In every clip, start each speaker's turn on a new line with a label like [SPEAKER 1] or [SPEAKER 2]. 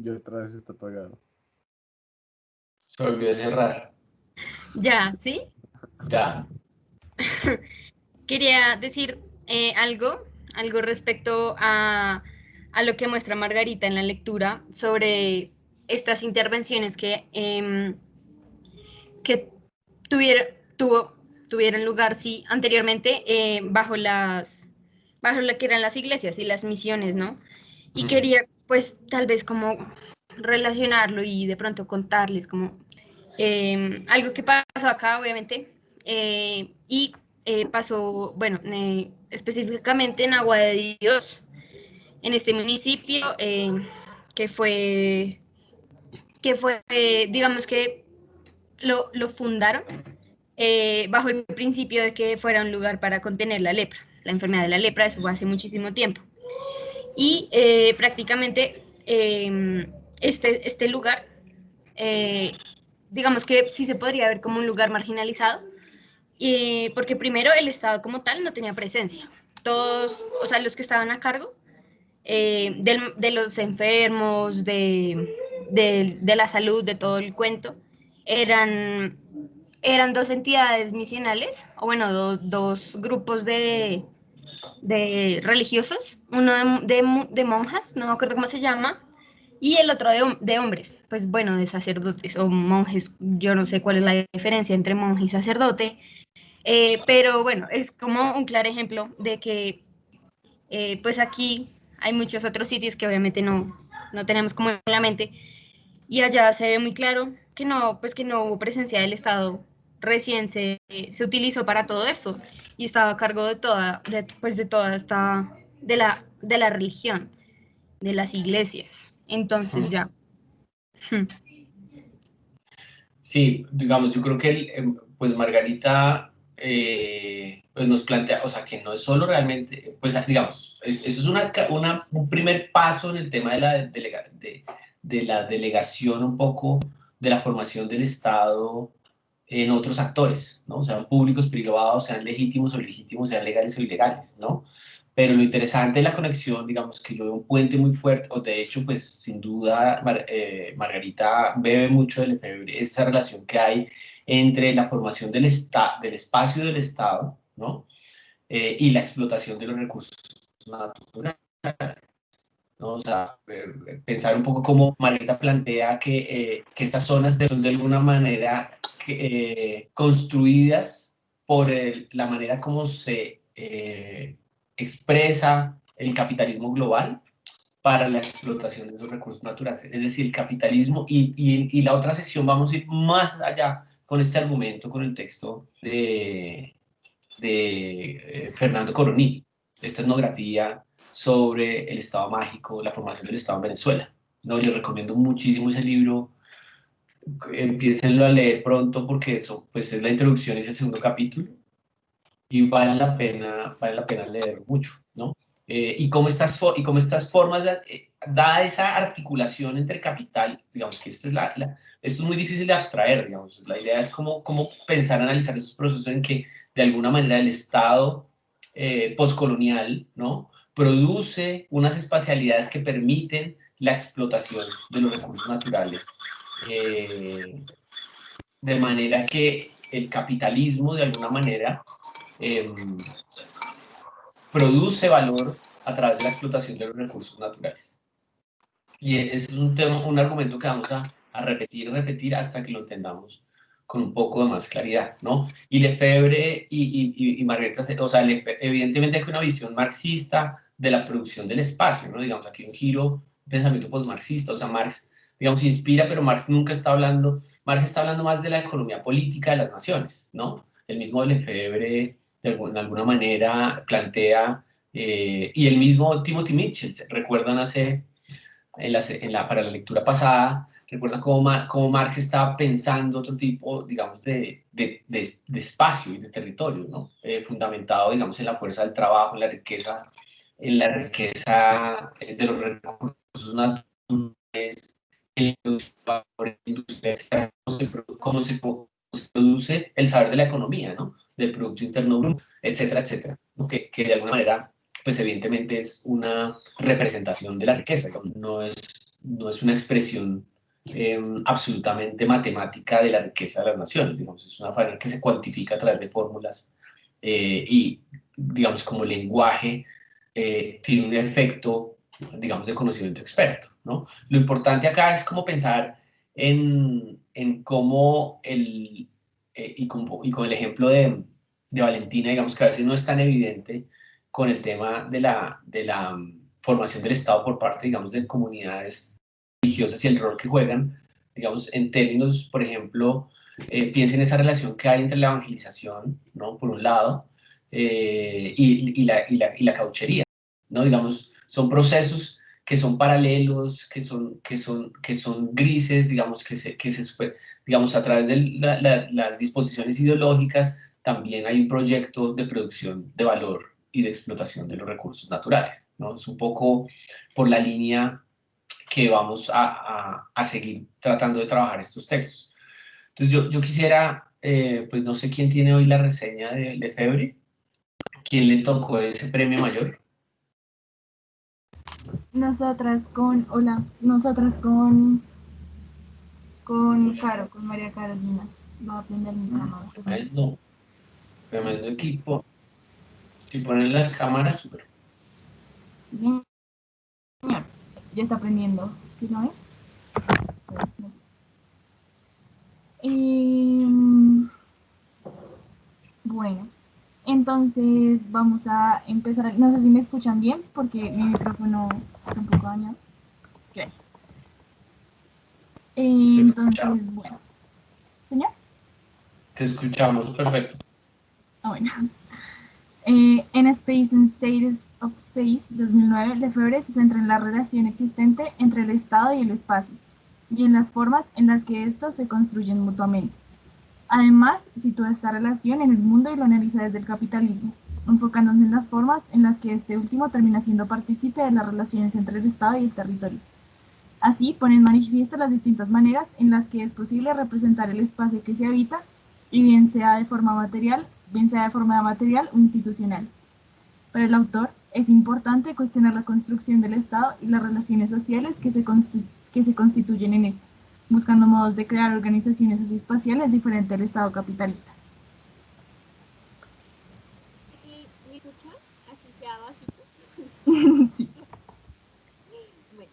[SPEAKER 1] y otra vez está apagado.
[SPEAKER 2] Se volvió a cerrar.
[SPEAKER 3] Ya, ¿sí?
[SPEAKER 2] Ya.
[SPEAKER 3] Quería decir algo respecto a lo que muestra Margarita en la lectura sobre estas intervenciones que tuvieron, tuvieron lugar, sí, anteriormente bajo lo que eran las iglesias y las misiones, ¿no? Y quería, pues, tal vez como relacionarlo y de pronto contarles como algo que pasó acá, obviamente, y pasó, bueno, específicamente en Agua de Dios, en este municipio, que fue, digamos que lo fundaron bajo el principio de que fuera un lugar para contener la lepra, la enfermedad de la lepra, eso fue hace muchísimo tiempo. Y prácticamente este lugar, digamos que sí se podría ver como un lugar marginalizado, porque primero el Estado como tal no tenía presencia. Todos, o sea, los que estaban a cargo de los enfermos, de la salud, de todo el cuento, eran, eran dos entidades misionales, o bueno, dos grupos de religiosos, uno de monjas, no me acuerdo cómo se llama, y el otro de hombres, pues bueno, de sacerdotes o monjes, yo no sé cuál es la diferencia entre monje y sacerdote, pero bueno, es como un claro ejemplo de que pues aquí hay muchos otros sitios que obviamente no tenemos como en la mente, y allá se ve muy claro que no, pues que no hubo presencia del Estado, recién se utilizó para todo esto y estaba a cargo pues de toda esta, de la religión, de las iglesias. Entonces ya.
[SPEAKER 2] Sí, digamos, yo creo que pues Margarita pues nos plantea, o sea, que no es solo realmente, pues digamos, eso es un primer paso en el tema de la delegación un poco de la formación del Estado en otros actores, ¿no? Sean públicos, privados, sean legítimos o ilegítimos, sean legales o ilegales, ¿no? Pero lo interesante de la conexión, digamos que yo veo un puente muy fuerte, o de hecho, pues sin duda Margarita bebe mucho del efebre, esa relación que hay entre la formación del espacio del Estado, ¿no? Y la explotación de los recursos naturales, ¿no? O sea, pensar un poco cómo Margarita plantea que estas zonas son de alguna manera construidas por la manera como se expresa el capitalismo global para la explotación de esos recursos naturales. Es decir, el capitalismo y la otra sesión vamos a ir más allá con este argumento, con el texto de Fernando Coroní, esta etnografía sobre el Estado mágico, la formación del Estado en Venezuela. No, les recomiendo muchísimo ese libro, empiécenlo a leer pronto porque eso pues es la introducción, es el segundo capítulo y vale la pena leer mucho, ¿no? Y cómo estas formas, da esa articulación entre capital, digamos que esto es muy difícil de abstraer, digamos, la idea es cómo pensar, analizar esos procesos en que de alguna manera el Estado postcolonial, ¿no? Produce unas espacialidades que permiten la explotación de los recursos naturales, de manera que el capitalismo de alguna manera eh, produce valor a través de la explotación de los recursos naturales. Y ese es un argumento que vamos a repetir hasta que lo entendamos con un poco de más claridad, ¿no? Y Lefebvre y Margarita, o sea, evidentemente hay una visión marxista de la producción del espacio, ¿no? Digamos, aquí un giro, un pensamiento postmarxista, o sea, Marx, digamos, inspira, pero Marx nunca está hablando, Marx está hablando más de la economía política de las naciones, ¿no? El mismo Lefebvre, en alguna manera, plantea, y el mismo Timothy Mitchell, ¿recuerdan para la lectura pasada, recuerda cómo Marx estaba pensando otro tipo, digamos, de espacio y de territorio, ¿no? Fundamentado, digamos, en la fuerza del trabajo, en la riqueza de los recursos naturales, en la industria, cómo se produce el saber de la economía, ¿no? Del Producto Interno Bruto, etcétera, etcétera, ¿no? Que de alguna manera pues evidentemente es una representación de la riqueza, no es una expresión absolutamente matemática de la riqueza de las naciones, digamos, es una manera que se cuantifica a través de fórmulas y, digamos, como lenguaje tiene un efecto, digamos, de conocimiento experto, ¿no? Lo importante acá es como pensar en cómo y con el ejemplo de Valentina, digamos que a veces no es tan evidente con el tema de la formación del Estado por parte, digamos, de comunidades religiosas y el rol que juegan, digamos, en términos, por ejemplo, piensen en esa relación que hay entre la evangelización, ¿no? Por un lado, y la cauchería, ¿no? Digamos, son procesos que son paralelos, que son grises, digamos, digamos, a través de las disposiciones ideológicas, también hay un proyecto de producción de valor y de explotación de los recursos naturales, ¿no? Es un poco por la línea que vamos a seguir tratando de trabajar estos textos. Entonces yo quisiera, pues no sé quién tiene hoy la reseña de Lefebvre, quién le tocó ese premio mayor.
[SPEAKER 1] Nosotras con Caro, con María Carolina. Va a prender mi cámara.
[SPEAKER 2] Tremendo, tremendo equipo. Si ponen las cámaras, súper.
[SPEAKER 1] Bien, señor. Ya está prendiendo. ¿Sí lo ves? No sé. Bueno, entonces vamos a empezar. No sé si me escuchan bien porque mi micrófono está un poco dañado. Gracias. Entonces, bueno. ¿Señor?
[SPEAKER 2] Te escuchamos, perfecto.
[SPEAKER 1] Bueno. En Space and Status of Space 2009, Lefebvre se centra en la relación existente entre el Estado y el espacio, y en las formas en las que estos se construyen mutuamente. Además, sitúa esta relación en el mundo y lo analiza desde el capitalismo, enfocándose en las formas en las que este último termina siendo partícipe de las relaciones entre el Estado y el territorio. Así, pone en manifiesto las distintas maneras en las que es posible representar el espacio que se habita, y bien sea de forma material o institucional. Para el autor, es importante cuestionar la construcción del Estado y las relaciones sociales que se constituyen en éste, buscando modos de crear organizaciones socioespaciales diferentes al Estado capitalista.
[SPEAKER 4] ¿Me escuchan? Así ya bajito.
[SPEAKER 1] Sí.
[SPEAKER 4] Bueno,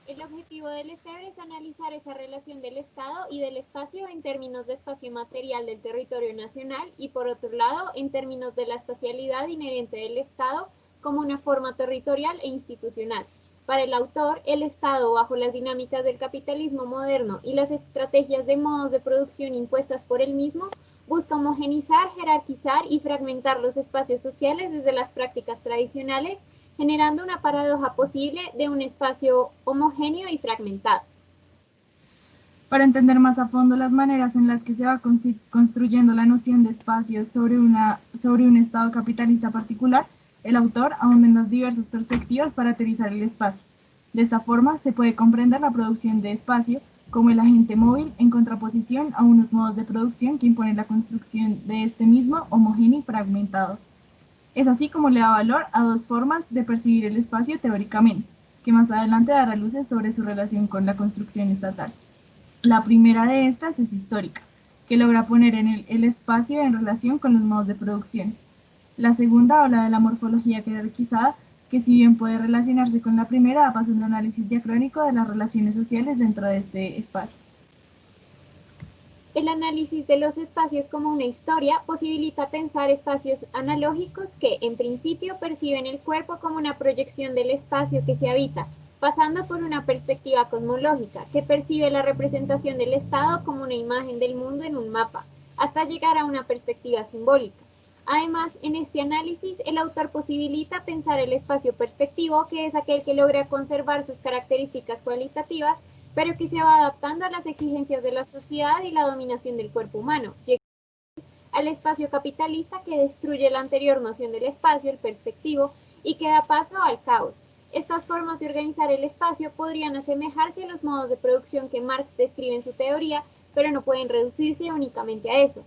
[SPEAKER 4] el objetivo del Lefebvre es analizar esa relación del Estado y del espacio en términos de espacio material del territorio nacional y, por otro lado, en términos de la espacialidad inherente del Estado como una forma territorial e institucional. Para el autor, el Estado, bajo las dinámicas del capitalismo moderno y las estrategias de modos de producción impuestas por él mismo, busca homogenizar, jerarquizar y fragmentar los espacios sociales desde las prácticas tradicionales, generando una paradoja posible de un espacio homogéneo y fragmentado.
[SPEAKER 1] Para entender más a fondo las maneras en las que se va construyendo la noción de espacio sobre un Estado capitalista particular, el autor ahonda en las diversas perspectivas para aterrizar el espacio. De esta forma, se puede comprender la producción de espacio como el agente móvil en contraposición a unos modos de producción que imponen la construcción de este mismo homogéneo y fragmentado. Es así como le da valor a dos formas de percibir el espacio teóricamente, que más adelante dará luces sobre su relación con la construcción estatal. La primera de estas es histórica, que logra poner el espacio en relación con los modos de producción. La segunda habla de la morfología jerarquizada, que si bien puede relacionarse con la primera, da paso a un análisis diacrónico de las relaciones sociales dentro de este espacio.
[SPEAKER 4] El análisis de los espacios como una historia posibilita pensar espacios analógicos que, en principio, perciben el cuerpo como una proyección del espacio que se habita, pasando por una perspectiva cosmológica, que percibe la representación del Estado como una imagen del mundo en un mapa, hasta llegar a una perspectiva simbólica. Además, en este análisis, el autor posibilita pensar el espacio perspectivo, que es aquel que logra conservar sus características cualitativas, pero que se va adaptando a las exigencias de la sociedad y la dominación del cuerpo humano, al espacio capitalista que destruye la anterior noción del espacio, el perspectivo, y que da paso al caos. Estas formas de organizar el espacio podrían asemejarse a los modos de producción que Marx describe en su teoría, pero no pueden reducirse únicamente a eso.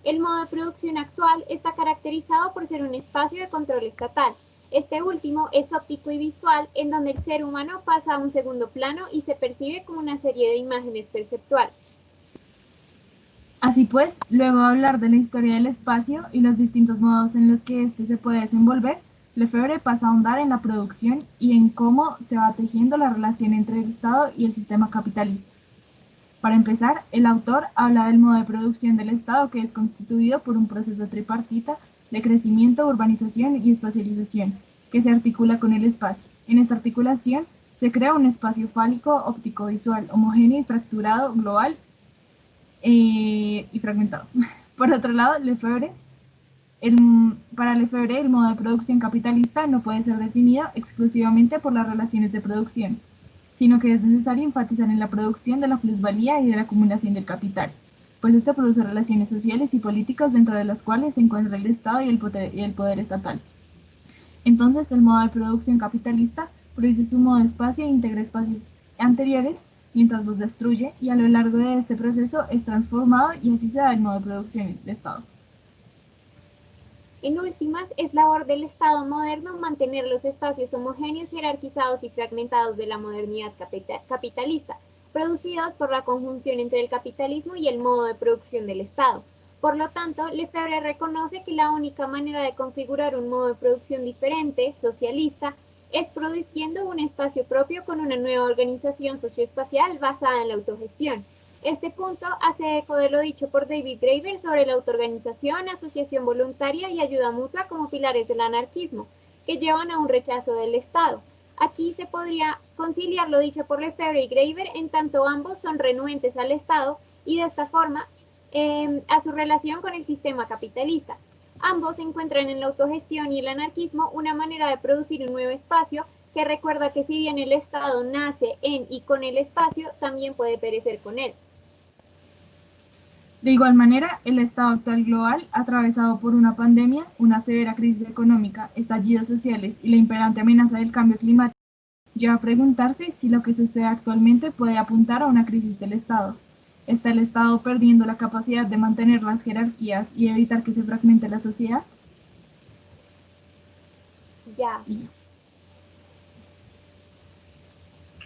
[SPEAKER 4] El modo de producción actual está caracterizado por ser un espacio de control estatal. Este último es óptico y visual, en donde el ser humano pasa a un segundo plano y se percibe como una serie de imágenes perceptuales.
[SPEAKER 1] Así pues, luego de hablar de la historia del espacio y los distintos modos en los que éste se puede desenvolver, Lefebvre pasa a ahondar en la producción y en cómo se va tejiendo la relación entre el Estado y el sistema capitalista. Para empezar, el autor habla del modo de producción del Estado, que es constituido por un proceso tripartita de crecimiento, urbanización y espacialización, que se articula con el espacio. En esta articulación se crea un espacio fálico, óptico, visual, homogéneo y fracturado, global y fragmentado. Por otro lado, para Lefebvre, el modo de producción capitalista no puede ser definido exclusivamente por las relaciones de producción, sino que es necesario enfatizar en la producción de la plusvalía y de la acumulación del capital, pues esto produce relaciones sociales y políticas dentro de las cuales se encuentra el Estado y el poder estatal. Entonces, el modo de producción capitalista produce su modo de espacio e integra espacios anteriores mientras los destruye, y a lo largo de este proceso es transformado, y así se da el modo de producción del Estado.
[SPEAKER 4] En últimas, es labor del Estado moderno mantener los espacios homogéneos, jerarquizados y fragmentados de la modernidad capitalista, producidos por la conjunción entre el capitalismo y el modo de producción del Estado. Por lo tanto, Lefebvre reconoce que la única manera de configurar un modo de producción diferente, socialista, es produciendo un espacio propio con una nueva organización socioespacial basada en la autogestión. Este punto hace eco de lo dicho por David Graeber sobre la autoorganización, asociación voluntaria y ayuda mutua como pilares del anarquismo, que llevan a un rechazo del Estado. Aquí se podría conciliar lo dicho por Lefebvre y Graeber, en tanto ambos son renuentes al Estado y de esta forma a su relación con el sistema capitalista. Ambos encuentran en la autogestión y el anarquismo una manera de producir un nuevo espacio que recuerda que si bien el Estado nace en y con el espacio, también puede perecer con él.
[SPEAKER 1] De igual manera, el estado actual global, atravesado por una pandemia, una severa crisis económica, estallidos sociales y la imperante amenaza del cambio climático, lleva a preguntarse si lo que sucede actualmente puede apuntar a una crisis del Estado. ¿Está el Estado perdiendo la capacidad de mantener las jerarquías y evitar que se fragmente la sociedad?
[SPEAKER 4] Ya.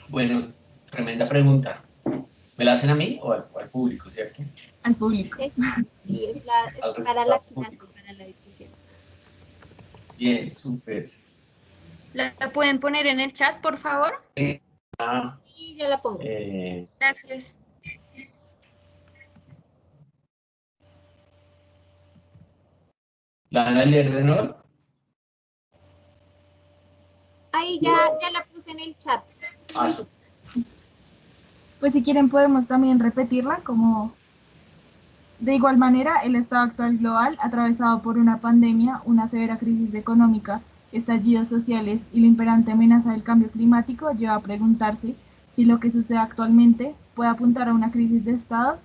[SPEAKER 2] Bueno, tremenda pregunta. ¿Me la hacen a mí o al público, cierto?
[SPEAKER 1] Al público.
[SPEAKER 4] Sí, es para la discusión.
[SPEAKER 2] Bien, súper.
[SPEAKER 3] ¿La pueden poner en el chat, por favor?
[SPEAKER 4] Sí, yo la pongo.
[SPEAKER 3] Gracias.
[SPEAKER 2] ¿La van a leer de nuevo?
[SPEAKER 4] Ahí ya la puse en el chat.
[SPEAKER 1] Pues si quieren podemos también repetirla como... De igual manera, el estado actual global, atravesado por una pandemia, una severa crisis económica, estallidos sociales y la imperante amenaza del cambio climático, lleva a preguntarse si lo que sucede actualmente puede apuntar a una crisis de Estado.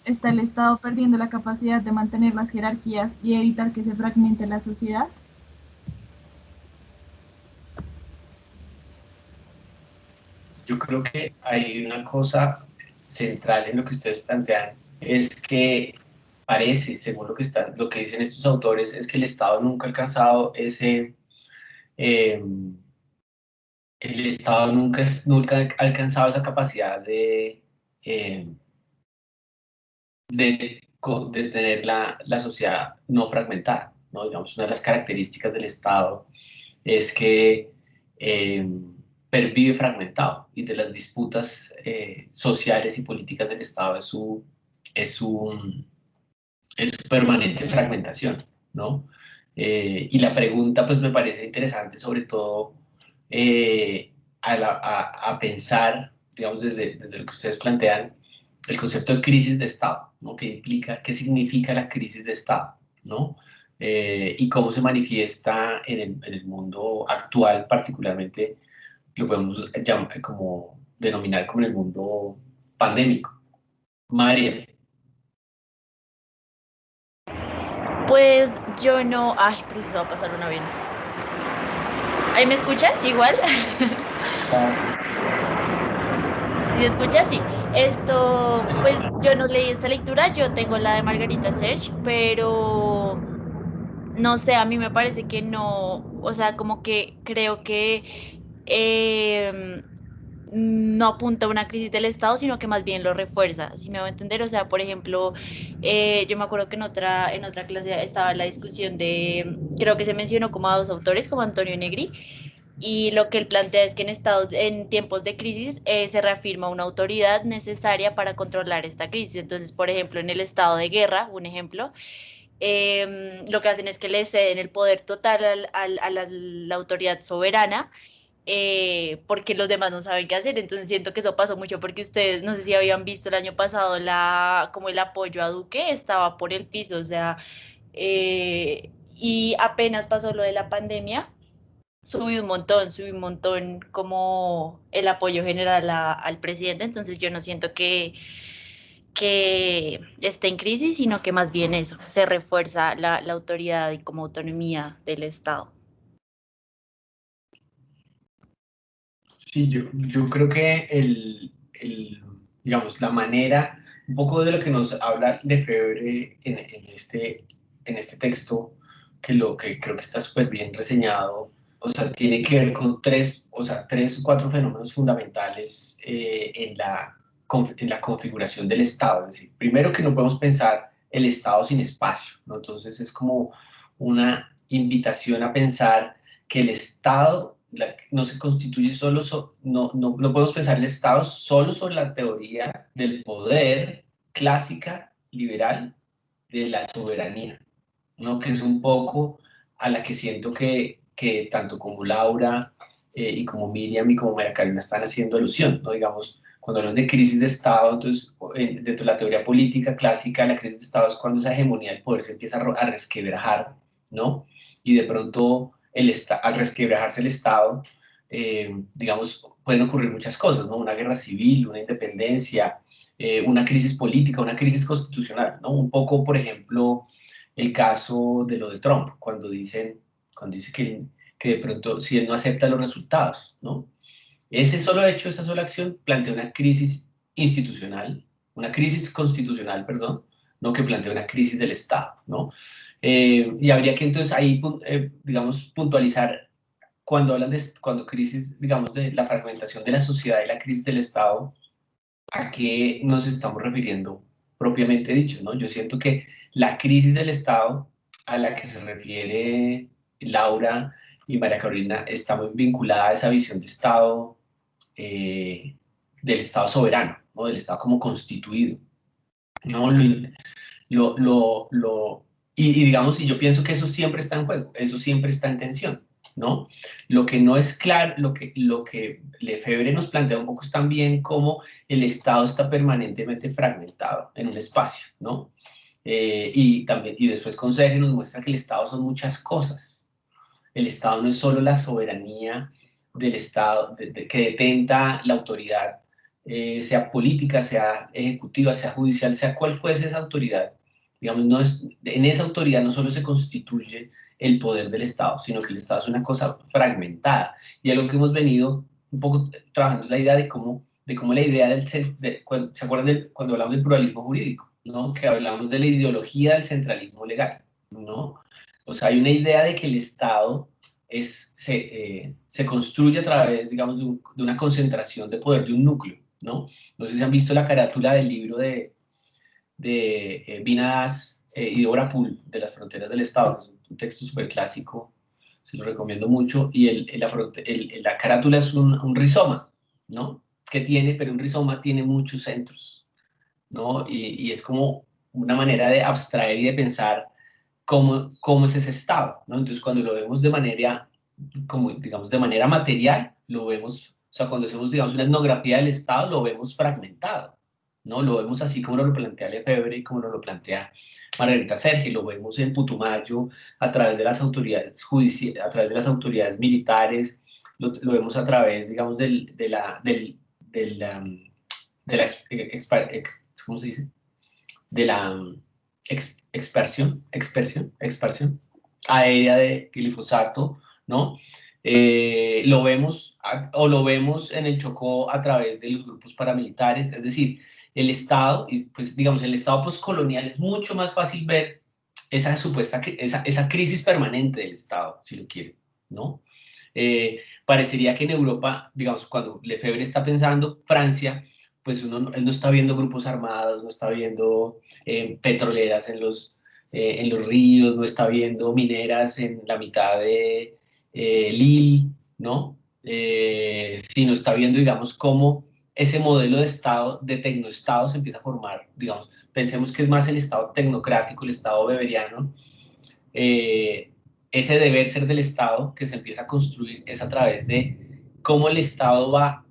[SPEAKER 1] ¿Está el Estado perdiendo la capacidad de mantener las jerarquías y evitar que se fragmente la sociedad?
[SPEAKER 2] Yo creo que hay una cosa central en lo que ustedes plantean, es que parece, según lo que dicen estos autores, es que el Estado nunca ha alcanzado el Estado nunca ha alcanzado esa capacidad de tener la sociedad no fragmentada, ¿no? Digamos, una de las características del Estado es que vive fragmentado, y de las disputas sociales y políticas del Estado es su permanente fragmentación, ¿no? Y la pregunta pues me parece interesante, sobre todo a pensar, digamos, desde lo que ustedes plantean, el concepto de crisis de Estado, ¿no? ¿Qué implica, qué significa la crisis de Estado, ¿no? Y cómo se manifiesta en el mundo actual, particularmente lo podemos denominar como en el mundo pandémico. María.
[SPEAKER 5] Pues yo no... Ay, preciso, va a pasar un avión. ¿Ahí me escuchan? ¿Igual? ¿Sí se escucha? Sí. Pues yo no leí esta lectura, yo tengo la de Margarita Serge, pero no sé, a mí me parece que no, o sea, como que creo que no apunta a una crisis del Estado, sino que más bien lo refuerza, ¿si me va a entender? O sea, por ejemplo, yo me acuerdo que en otra clase estaba la discusión de, creo que se mencionó como a dos autores, como Antonio Negri, y lo que él plantea es que en tiempos de crisis se reafirma una autoridad necesaria para controlar esta crisis. Entonces, por ejemplo, en el estado de guerra, un ejemplo, lo que hacen es que le ceden el poder total a la autoridad soberana, porque los demás no saben qué hacer. Entonces siento que eso pasó mucho porque ustedes, no sé si habían visto el año pasado como el apoyo a Duque estaba por el piso, o sea, y apenas pasó lo de la pandemia, subió un montón como el apoyo general al presidente. Entonces yo no siento que esté en crisis, sino que más bien eso, se refuerza la autoridad y como autonomía del Estado.
[SPEAKER 2] Sí, yo creo que digamos, la manera, un poco de lo que nos habla Lefebvre en este texto, que creo que está súper bien reseñado, o sea, tiene que ver con tres o cuatro fenómenos fundamentales en la configuración del Estado. Es decir, primero que no podemos pensar el Estado sin espacio, ¿no? Entonces es como una invitación a pensar que el Estado no se constituye solo, no podemos pensar el Estado solo sobre la teoría del poder clásica, liberal, de la soberanía, ¿no? Que es un poco a la que siento que tanto como Laura y como Miriam y como María Carolina están haciendo alusión, ¿no? Digamos, cuando hablamos de crisis de Estado, entonces, dentro de la teoría política clásica, la crisis de Estado es cuando esa hegemonía del poder se empieza a resquebrajar, ¿no? Y de pronto, al resquebrajarse el Estado, digamos, pueden ocurrir muchas cosas, ¿no? Una guerra civil, una independencia, una crisis política, una crisis constitucional, ¿no? Un poco, por ejemplo, el caso de lo de Trump, cuando dice que de pronto, si él no acepta los resultados, ¿no? Ese solo hecho, esa sola acción, plantea una crisis institucional, una crisis constitucional, perdón, no que plantea una crisis del Estado, ¿no? Y habría que entonces ahí, digamos, puntualizar cuando crisis, digamos, de la fragmentación de la sociedad y la crisis del Estado, ¿a qué nos estamos refiriendo propiamente dicho, ¿no? Yo siento que la crisis del Estado a la que se refiere Laura y María Carolina está muy vinculada a esa visión de Estado, del Estado soberano, ¿no? Del Estado como constituido, ¿no? Y digamos, y yo pienso que eso siempre está en juego, eso siempre está en tensión, ¿no? Lo que no es claro, lo que Lefebvre nos plantea un poco es también cómo el Estado está permanentemente fragmentado en un espacio, ¿no? Y después con Sergio nos muestra que el Estado son muchas cosas. El Estado no es solo la soberanía del Estado, que detenta la autoridad, sea política, sea ejecutiva, sea judicial, sea cual fuese esa autoridad. Digamos, en esa autoridad no solo se constituye el poder del Estado, sino que el Estado es una cosa fragmentada. Y algo que hemos venido un poco trabajando es la idea de cómo la idea ¿se acuerdan cuando hablamos del pluralismo jurídico? ¿No? Que hablamos de la ideología del centralismo legal, ¿no? O sea, hay una idea de que el Estado se construye a través, digamos, de una concentración de poder de un núcleo, ¿no? No sé si han visto la carátula del libro de Vina Das y Deborah Poole, de las fronteras del Estado, es un texto súper clásico, se lo recomiendo mucho, y la carátula es un rizoma, ¿no? Pero un rizoma tiene muchos centros, ¿no? Y es como una manera de abstraer y de pensar cómo es ese estado, ¿no? Entonces, cuando lo vemos digamos, de manera material, lo vemos, o sea, cuando hacemos, digamos, una etnografía del estado, lo vemos fragmentado, ¿no? Lo vemos así como lo plantea Lefebvre y como lo plantea Margarita Sergi, lo vemos en Putumayo a través de las autoridades judiciales, a través de las autoridades militares, lo vemos a través, digamos, ¿cómo se dice? De la expersión aérea de glifosato, ¿no? Lo vemos en el Chocó a través de los grupos paramilitares, es decir, el Estado, y pues digamos, el Estado postcolonial es mucho más fácil ver esa supuesta, esa crisis permanente del Estado, si lo quieren, ¿no? Parecería que en Europa, digamos, cuando Lefebvre está pensando Francia, pues él no está viendo grupos armados, no está viendo petroleras en los ríos, no está viendo mineras en la mitad de Lille, ¿no? Sino está viendo, digamos, cómo ese modelo de Estado, de tecnoestado, se empieza a formar, digamos, pensemos que es más el Estado tecnocrático, el Estado weberiano, ese deber ser del Estado que se empieza a construir es a través de cómo el Estado va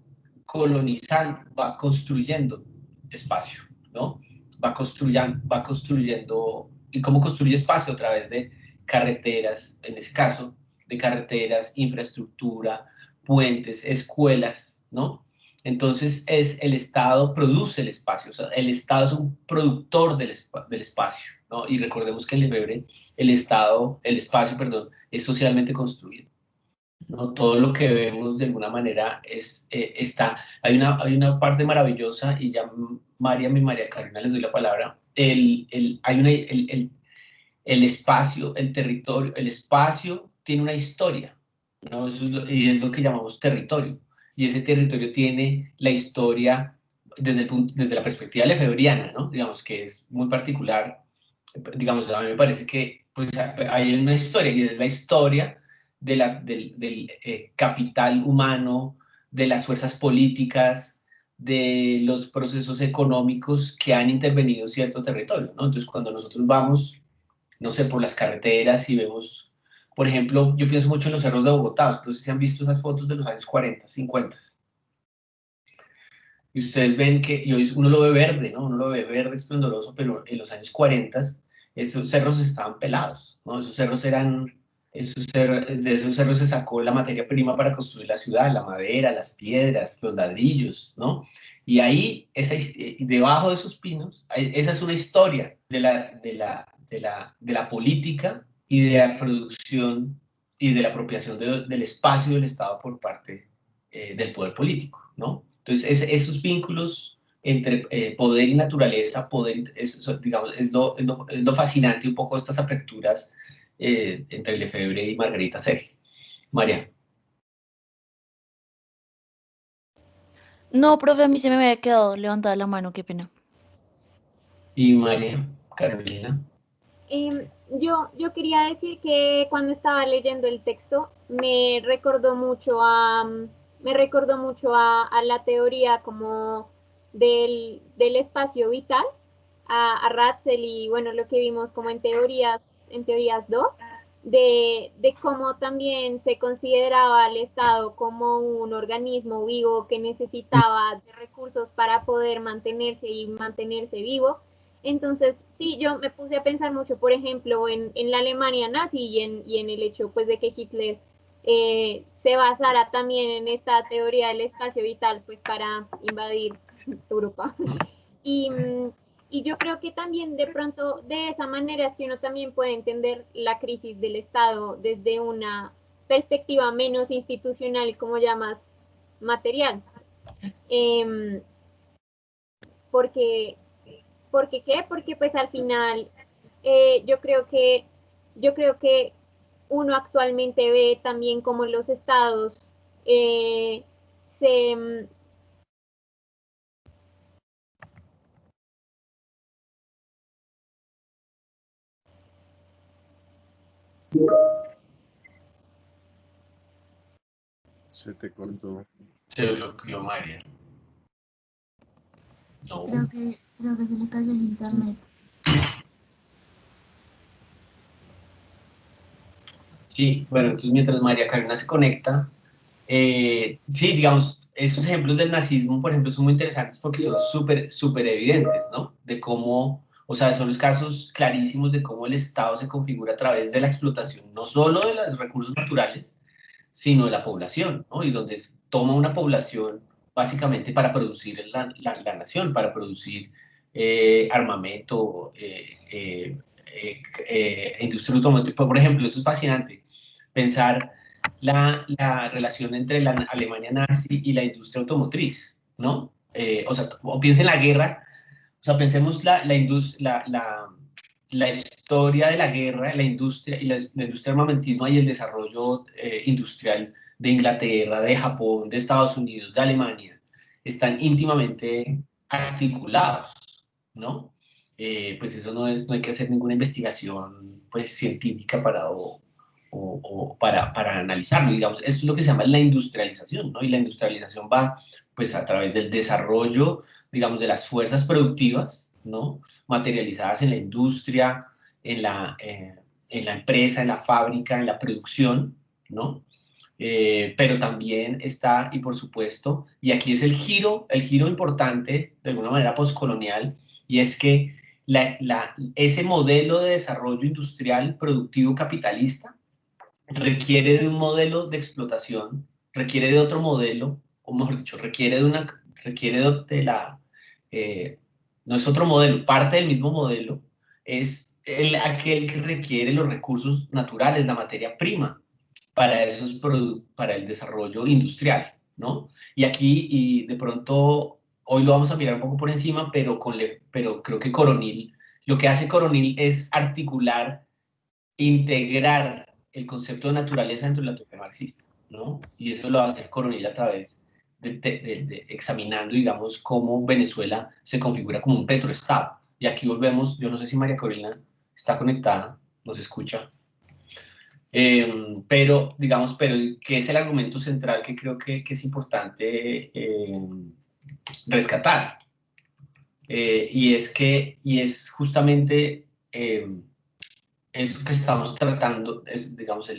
[SPEAKER 2] colonizando, va construyendo espacio, ¿no? Va construyendo, y cómo construye espacio a través de carreteras, en ese caso, de carreteras, infraestructura, puentes, escuelas, ¿no? Entonces el Estado produce el espacio, o sea, el Estado es un productor del espacio, ¿no? Y recordemos que en Lefebvre el espacio, perdón, es socialmente construido, ¿no? Todo lo que vemos de alguna manera hay una parte maravillosa, y ya María Carolina les doy la palabra, el espacio, el territorio, el espacio tiene una historia, ¿no? Y es lo que llamamos territorio, y ese territorio tiene la historia desde la perspectiva lefebriana, ¿no? Digamos que es muy particular. Digamos, a mí me parece que pues, hay una historia, y es la historia del capital humano, de las fuerzas políticas, de los procesos económicos que han intervenido en cierto territorio, ¿no? Entonces, cuando nosotros vamos, no sé, por las carreteras y vemos, por ejemplo, yo pienso mucho en los cerros de Bogotá, entonces se han visto esas fotos de los años 40, 50, y ustedes ven que, y hoy uno lo ve verde, ¿no? Uno lo ve verde esplendoroso, pero en los años 40 esos cerros estaban pelados, ¿no? De esos cerros se sacó la materia prima para construir la ciudad, la madera, las piedras, los ladrillos, ¿no? Y ahí, debajo de esos pinos, esa es una historia de la política y de la producción y de la apropiación del espacio del Estado por parte del poder político, ¿no? Entonces, esos vínculos entre poder y naturaleza, digamos, es lo fascinante un poco de estas aperturas entre Lefebvre y Margarita Sergi. María.
[SPEAKER 5] No, profe, a mí se me había quedado levantada la mano, qué pena.
[SPEAKER 2] Y María Carolina.
[SPEAKER 4] Yo quería decir que cuando estaba leyendo el texto me recordó mucho a la teoría como del espacio vital, a Ratzel, y bueno, lo que vimos como en teorías 2, de cómo también se consideraba al Estado como un organismo vivo que necesitaba de recursos para poder mantenerse vivo. Entonces, sí, yo me puse a pensar mucho, por ejemplo, en la Alemania nazi y en el hecho pues de que Hitler se basara también en esta teoría del espacio vital pues para invadir Europa. Y yo creo que también de pronto de esa manera es que uno también puede entender la crisis del Estado desde una perspectiva menos institucional, como ya más material. Porque ¿qué? Porque pues al final yo creo que uno actualmente ve también como los estados se
[SPEAKER 6] Se te cortó.
[SPEAKER 2] Se bloqueó María. No.
[SPEAKER 1] Creo que se le cayó el internet.
[SPEAKER 2] Sí, bueno, entonces mientras María Carolina se conecta, sí, digamos, esos ejemplos del nazismo, por ejemplo, son muy interesantes porque son súper evidentes, ¿no? De cómo, o sea, son los casos clarísimos de cómo el Estado se configura a través de la explotación, no solo de los recursos naturales, sino de la población, ¿no? Y donde toma una población básicamente para producir la nación, para producir armamento, industria automotriz. Por ejemplo, eso es fascinante, pensar la relación entre la Alemania nazi y la industria automotriz, ¿no? O sea, o piensen la guerra, o sea, pensemos la la historia de la guerra, la industria y la industria del armamentismo y el desarrollo industrial de Inglaterra, de Japón, de Estados Unidos, de Alemania, están íntimamente articulados, ¿no? Pues eso no hay que hacer ninguna investigación pues, científica para analizarlo, digamos. Esto es lo que se llama la industrialización, ¿no? Y la industrialización va pues a través del desarrollo, digamos, de las fuerzas productivas, ¿no? Materializadas en la industria, en la empresa, en la fábrica, en la producción, ¿no? Pero también está, y por supuesto, y aquí es el giro importante, de alguna manera postcolonial, y es que ese modelo de desarrollo industrial productivo capitalista requiere de un modelo de explotación, requiere de otro modelo, o mejor dicho, requiere de la, no es otro modelo, parte del mismo modelo, es aquel que requiere los recursos naturales, la materia prima, para para el desarrollo industrial, ¿no? Y aquí, y de pronto, hoy lo vamos a mirar un poco por encima, pero creo que Coronil, lo que hace Coronil es articular, integrar el concepto de naturaleza dentro de la teoría marxista, ¿no? Y eso lo va a hacer Coronil a través de examinando, digamos, cómo Venezuela se configura como un petroestado. Y aquí volvemos, yo no sé si María Corina está conectada, nos escucha, pero, digamos, que es el argumento central que creo que es importante rescatar. Y es justamente eso que estamos tratando, digamos,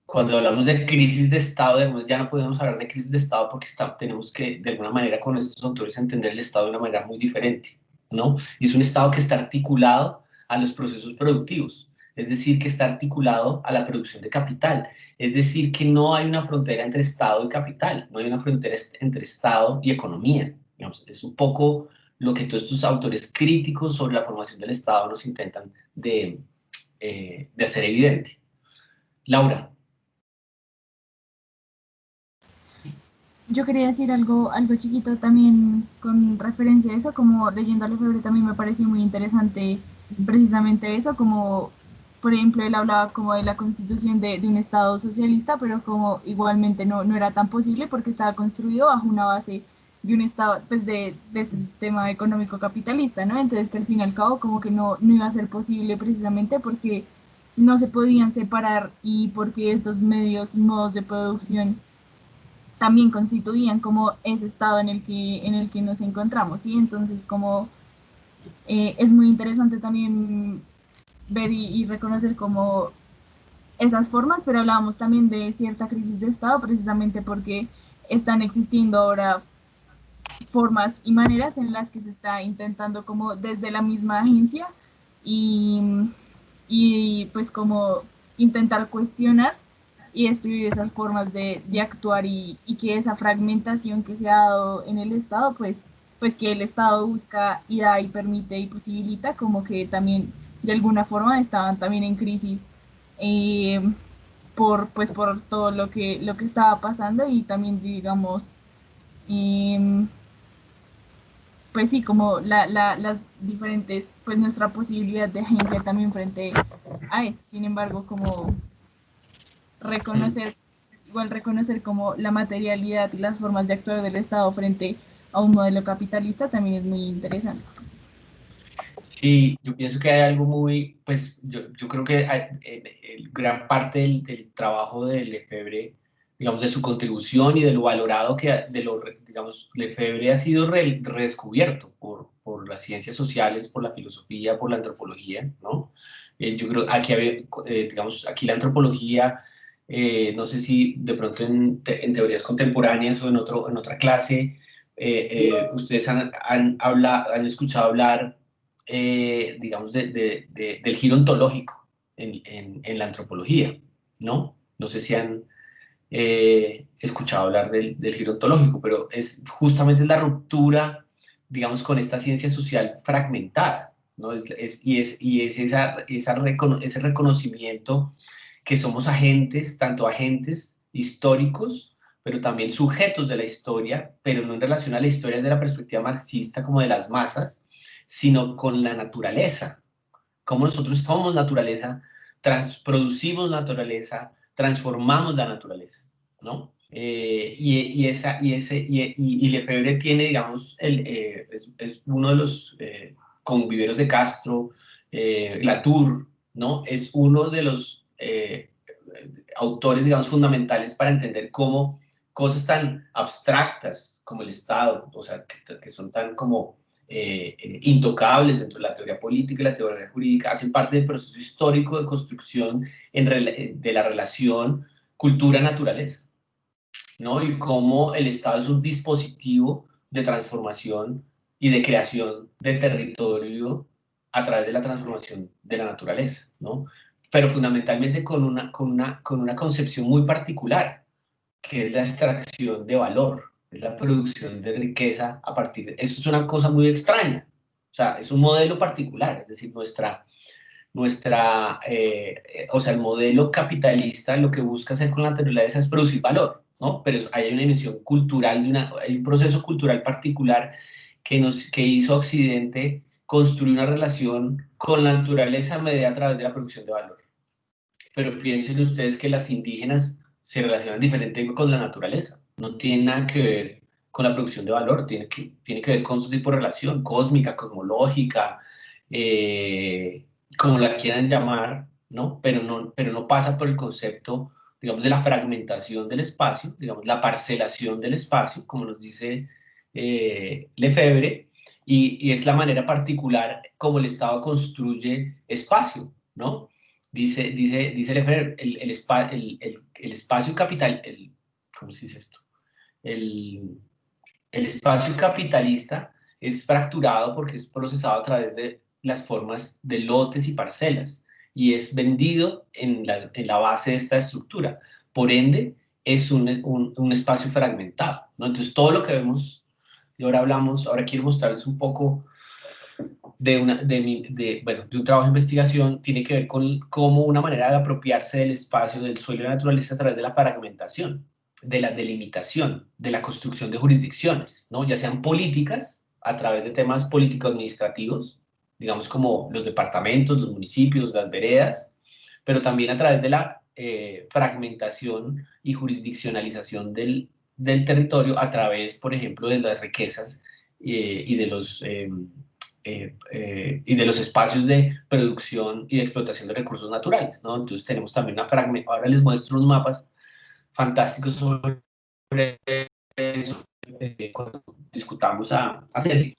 [SPEAKER 2] cuando hablamos de crisis de Estado, digamos, ya no podemos hablar de crisis de Estado porque tenemos que, de alguna manera, con estos autores entender el Estado de una manera muy diferente, ¿no? Y es un Estado que está articulado a los procesos productivos, es decir, que está articulado a la producción de capital, es decir, que no hay una frontera entre Estado y capital, no hay una frontera entre Estado y economía, digamos, es un poco lo que todos estos autores críticos sobre la formación del Estado nos intentan de hacer evidente. Laura.
[SPEAKER 1] Yo quería decir algo chiquito también con referencia a eso, como leyendo a Lefebvre también me pareció muy interesante precisamente eso, como por ejemplo él hablaba como de la constitución de un Estado socialista, pero como igualmente no era tan posible porque estaba construido bajo una base de un Estado, pues de este sistema económico capitalista, ¿no? Entonces que al fin y al cabo como que no iba a ser posible precisamente porque no se podían separar y porque estos medios y modos de producción también constituían como ese estado en el que nos encontramos, ¿sí? Entonces, como es muy interesante también ver y reconocer como esas formas, pero hablábamos también de cierta crisis de estado precisamente porque están existiendo ahora formas y maneras en las que se está intentando como desde la misma agencia y pues como intentar cuestionar y destruir esas formas de actuar y que esa fragmentación que se ha dado en el Estado, pues que el Estado busca y da y permite y posibilita, como que también de alguna forma estaban también en crisis por todo lo que estaba pasando y también digamos pues sí, como las diferentes, pues nuestra posibilidad de agencia también frente a eso. Sin embargo, como reconocer como la materialidad y las formas de actuar del Estado frente a un modelo capitalista también es muy interesante.
[SPEAKER 2] Sí, yo pienso que hay algo muy, pues yo creo que gran parte del trabajo de Lefebvre, digamos, de su contribución y de lo valorado digamos, Lefebvre ha sido redescubierto por las ciencias sociales, por la filosofía, por la antropología, ¿no? Yo creo aquí, digamos, aquí la antropología, no sé si de pronto en teorías contemporáneas o en otra clase, ustedes han escuchado hablar digamos, del giro ontológico en la antropología, ¿no? No sé si han escuchado hablar del giro ontológico, pero es justamente la ruptura, digamos, con esta ciencia social fragmentada, ¿no? Y es ese reconocimiento que somos agentes, tanto agentes históricos, pero también sujetos de la historia, pero no en relación a la historia desde la perspectiva marxista como de las masas, sino con la naturaleza, cómo nosotros somos naturaleza, producimos naturaleza, transformamos la naturaleza, ¿no? Y Lefebvre tiene, digamos, es uno de los conviveros de Castro, Latour, ¿no? Es uno de los autores, digamos, fundamentales para entender cómo cosas tan abstractas como el Estado, o sea, que son tan como intocables dentro de la teoría política y la teoría jurídica, hacen parte del proceso histórico de construcción de la relación cultura-naturaleza, ¿no? Y cómo el Estado es un dispositivo de transformación y de creación de territorio a través de la transformación de la naturaleza, ¿no? Pero fundamentalmente con una concepción muy particular, que es la extracción de valor, es la producción de riqueza a partir de... Eso es una cosa muy extraña, o sea, es un modelo particular, es decir, o sea, el modelo capitalista lo que busca hacer con la naturaleza es producir valor, ¿no? Pero hay una dimensión cultural, hay un proceso cultural particular que hizo a Occidente construir una relación con la naturaleza mediada a través de la producción de valor. Pero piensen ustedes que las indígenas se relacionan diferente con la naturaleza. No tiene nada que ver con la producción de valor, tiene que ver con su tipo de relación, cósmica, cosmológica, como la quieran llamar, ¿no? Pero no pasa por el concepto, digamos, de la fragmentación del espacio, digamos, la parcelación del espacio, como nos dice Lefebvre, y es la manera particular como el Estado construye espacio, ¿no? Dice Lefebvre, el espacio capital, ¿cómo se dice esto? El espacio capitalista es fracturado porque es procesado a través de las formas de lotes y parcelas y es vendido en la base de esta estructura. Por ende, es un espacio fragmentado, ¿no? Entonces, todo lo que vemos, y ahora quiero mostrarles un poco de un trabajo de investigación, tiene que ver con cómo una manera de apropiarse del espacio, del suelo y la naturaleza a través de la fragmentación, de la delimitación, de la construcción de jurisdicciones, ¿no? Ya sean políticas, a través de temas político-administrativos, digamos como los departamentos, los municipios, las veredas, pero también a través de la fragmentación y jurisdiccionalización del territorio a través, por ejemplo, de las riquezas y de los espacios de producción y de explotación de recursos naturales, ¿no? Entonces tenemos también una fragmentación. Ahora les muestro unos mapas fantásticos sobre eso, cuando discutamos sobre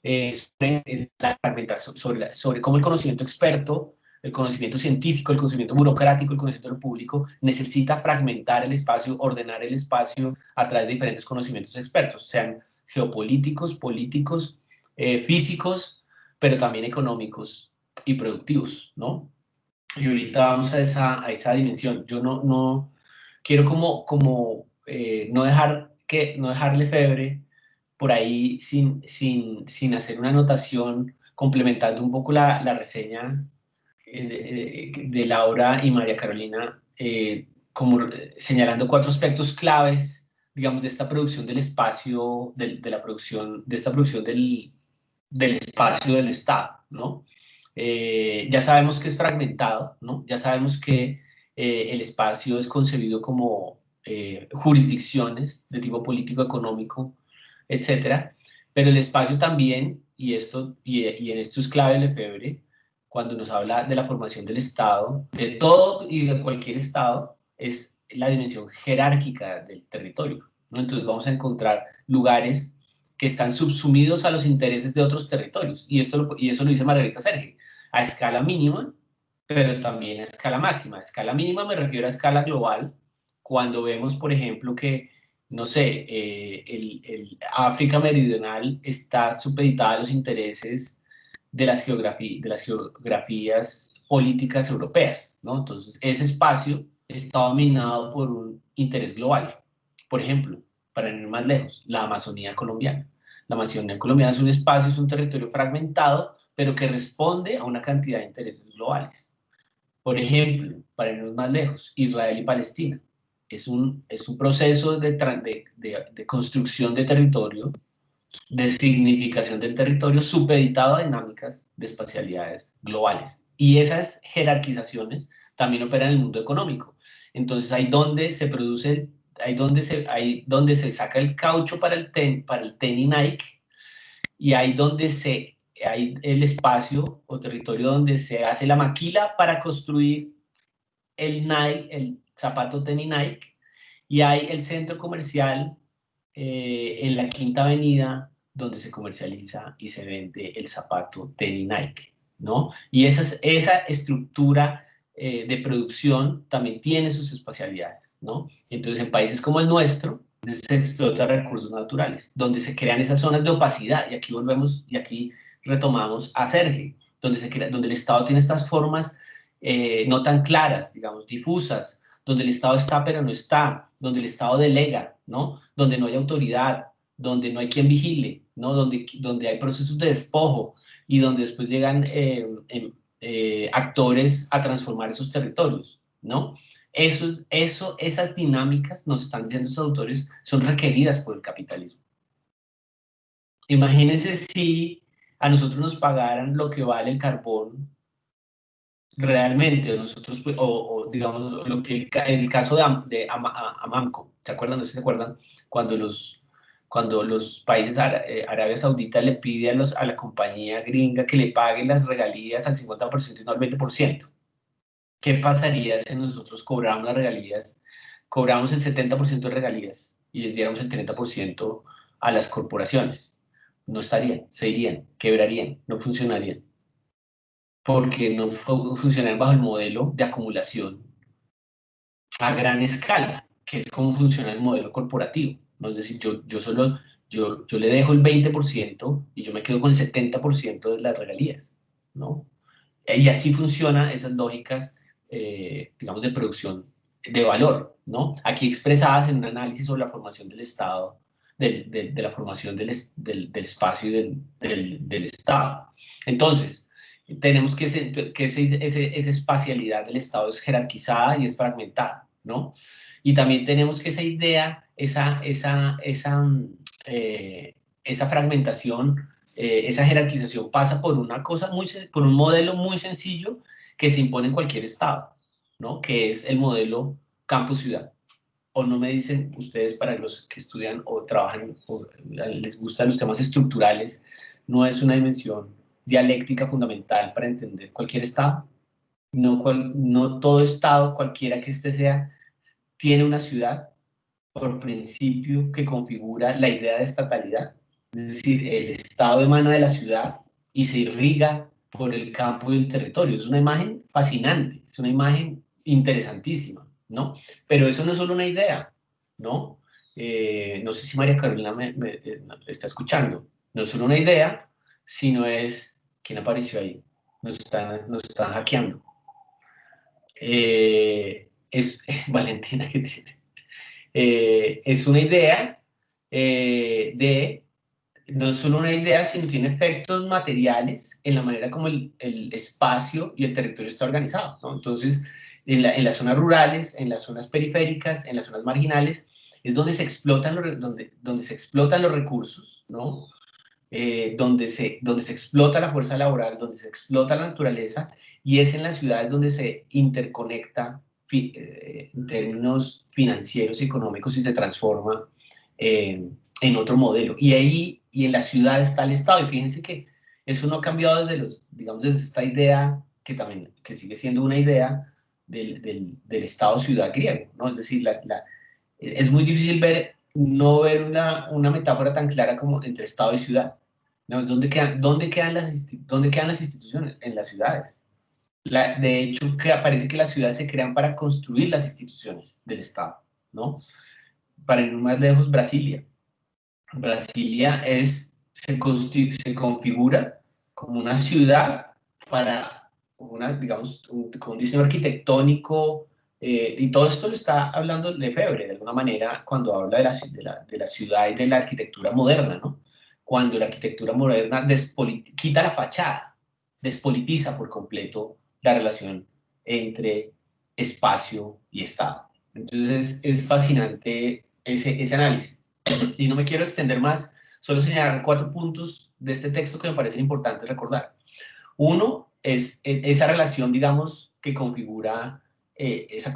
[SPEAKER 2] la fragmentación, sobre cómo el conocimiento experto, el conocimiento científico, el conocimiento burocrático, el conocimiento del público necesita fragmentar el espacio, ordenar el espacio a través de diferentes conocimientos expertos, sean geopolíticos, políticos, físicos, pero también económicos y productivos, ¿no? Y ahorita vamos a esa dimensión. Yo no quiero no dejar Lefebvre por ahí sin hacer una anotación, complementando un poco la reseña de Laura y María Carolina, como señalando 4 aspectos claves, digamos, de esta producción del espacio, de esta producción del espacio del Estado, ¿no? Ya sabemos que es fragmentado, ¿no? Ya sabemos que el espacio es concebido como jurisdicciones de tipo político, económico, etcétera, pero el espacio también, y en esto es clave Lefebvre, cuando nos habla de la formación del Estado, de todo y de cualquier Estado, es la dimensión jerárquica del territorio, ¿no? Entonces vamos a encontrar lugares que están subsumidos a los intereses de otros territorios, y eso lo dice Margarita Serge, a escala mínima, pero también a escala máxima. A escala mínima me refiero a escala global, cuando vemos, por ejemplo, que, no sé, el África Meridional está supeditada a los intereses de las geografías políticas europeas, ¿no? Entonces, ese espacio está dominado por un interés global. Por ejemplo, para ir más lejos, la Amazonía colombiana. La Amazonía colombiana es un espacio, es un territorio fragmentado, pero que responde a una cantidad de intereses globales. Por ejemplo, para irnos más lejos, Israel y Palestina. Es un proceso de construcción de territorio, de significación del territorio supeditado a dinámicas de espacialidades globales, Y esas jerarquizaciones también operan en el mundo económico. Entonces, hay donde se produce, hay donde se saca el caucho para el tenis Nike, y hay hay el espacio o territorio donde se hace la maquila para construir el Nike, el zapato tenis Nike, y hay el centro comercial en la Quinta Avenida donde se comercializa y se vende el zapato tenis Nike, ¿no? Y esa estructura de producción también tiene sus espacialidades, ¿no? Entonces, en países como el nuestro, se explotan recursos naturales, donde se crean esas zonas de opacidad, y aquí volvemos, y aquí retomamos a Sergio, donde el Estado tiene estas formas no tan claras, digamos, difusas, donde el Estado está pero no está, donde el Estado delega, ¿no? Donde no hay autoridad, donde no hay quien vigile, ¿no? Donde hay procesos de despojo y donde después llegan actores a transformar esos territorios, ¿no? Esas dinámicas, nos están diciendo estos autores, son requeridas por el capitalismo. Imagínense si a nosotros nos pagaran lo que vale el carbón realmente, nosotros, o digamos, lo que el caso de Aramco, ¿se acuerdan? No sé si se acuerdan, cuando los países, Arabia Saudita le pide a la compañía gringa que le pague las regalías al 50% y no al 20%. ¿Qué pasaría si nosotros cobramos las regalías, cobramos el 70% de regalías y les diéramos el 30% a las corporaciones? No estarían, se irían, quebrarían, no funcionarían, porque no funcionarían bajo el modelo de acumulación a gran escala, que es como funciona el modelo corporativo, ¿no? Es decir, yo le dejo el 20% y yo me quedo con el 70% de las regalías, ¿no? Y así funcionan esas lógicas, digamos, de producción de valor, ¿no? Aquí expresadas en un análisis sobre la formación del Estado, de la formación del espacio y del Estado. Entonces, tenemos que esa espacialidad del Estado es jerarquizada y es fragmentada, ¿no? Y también tenemos que esa idea, esa fragmentación, esa jerarquización pasa por por un modelo muy sencillo que se impone en cualquier estado, ¿no? Que es el modelo campus-ciudad. O no me dicen ustedes, para los que estudian o trabajan o les gustan los temas estructurales, no es una dimensión dialéctica fundamental para entender cualquier estado. No todo estado, cualquiera que este sea, tiene una ciudad por principio que configura la idea de estatalidad. Es decir, el Estado emana de la ciudad y se irriga por el campo y el territorio. Es una imagen fascinante, es una imagen interesantísima, ¿no? Pero eso no es solo una idea, ¿no? No sé si María Carolina me está escuchando. No es solo una idea, sino es... ¿Quién apareció ahí? Nos están hackeando. Es Valentina que tiene. Es una idea no es solo una idea, sino tiene efectos materiales en la manera como el espacio y el territorio está organizado, ¿no? Entonces, en las zonas rurales, en las zonas periféricas, en las zonas marginales, es donde se explotan donde se explotan los recursos, ¿no? Donde se explota la fuerza laboral, donde se explota la naturaleza, y es en las ciudades donde se interconecta en términos financieros y económicos y se transforma en otro modelo. Y ahí, y en la ciudad está el Estado. Y fíjense que eso no ha cambiado desde esta idea, que sigue siendo una idea del Estado-ciudad griego, ¿no? Es decir, es muy difícil no ver una metáfora tan clara como entre Estado y ciudad, ¿no? ¿Dónde quedan las instituciones? En las ciudades. De hecho, parece que las ciudades se crean para construir las instituciones del Estado, ¿no? Para ir más lejos, Brasilia. Brasilia se configura como una ciudad para digamos, con un diseño arquitectónico, y todo esto lo está hablando Lefebvre, de alguna manera, cuando habla de la ciudad y de la arquitectura moderna, ¿no? Cuando la arquitectura moderna quita la fachada, despolitiza por completo la relación entre espacio y Estado. Entonces es fascinante ese análisis. Y no me quiero extender más, solo señalar 4 puntos de este texto que me parecen importantes recordar. Uno, es esa relación, digamos, que configura esa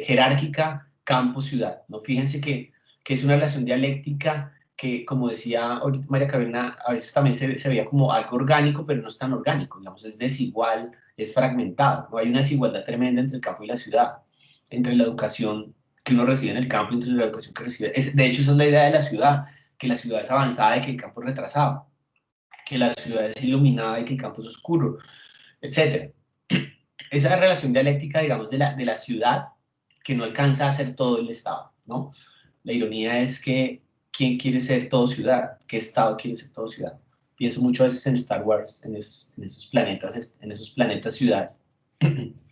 [SPEAKER 2] jerárquica campo-ciudad, ¿no? Fíjense que es una relación dialéctica que, como decía ahorita María Carolina, a veces también se veía como algo orgánico, pero no es tan orgánico, digamos, es desigual, es fragmentado, ¿no? Hay una desigualdad tremenda entre el campo y la ciudad, entre la educación que uno recibe en el campo y entre la educación que recibe. De hecho, esa es la idea de la ciudad, que la ciudad es avanzada y que el campo es retrasado, que la ciudad es iluminada y que el campo es oscuro, etc. Esa relación dialéctica, digamos, de la ciudad, que no alcanza a ser todo el Estado, ¿no? La ironía es que ¿quién quiere ser todo ciudad? ¿Qué Estado quiere ser todo ciudad? Pienso mucho a veces en Star Wars, en esos planetas ciudades.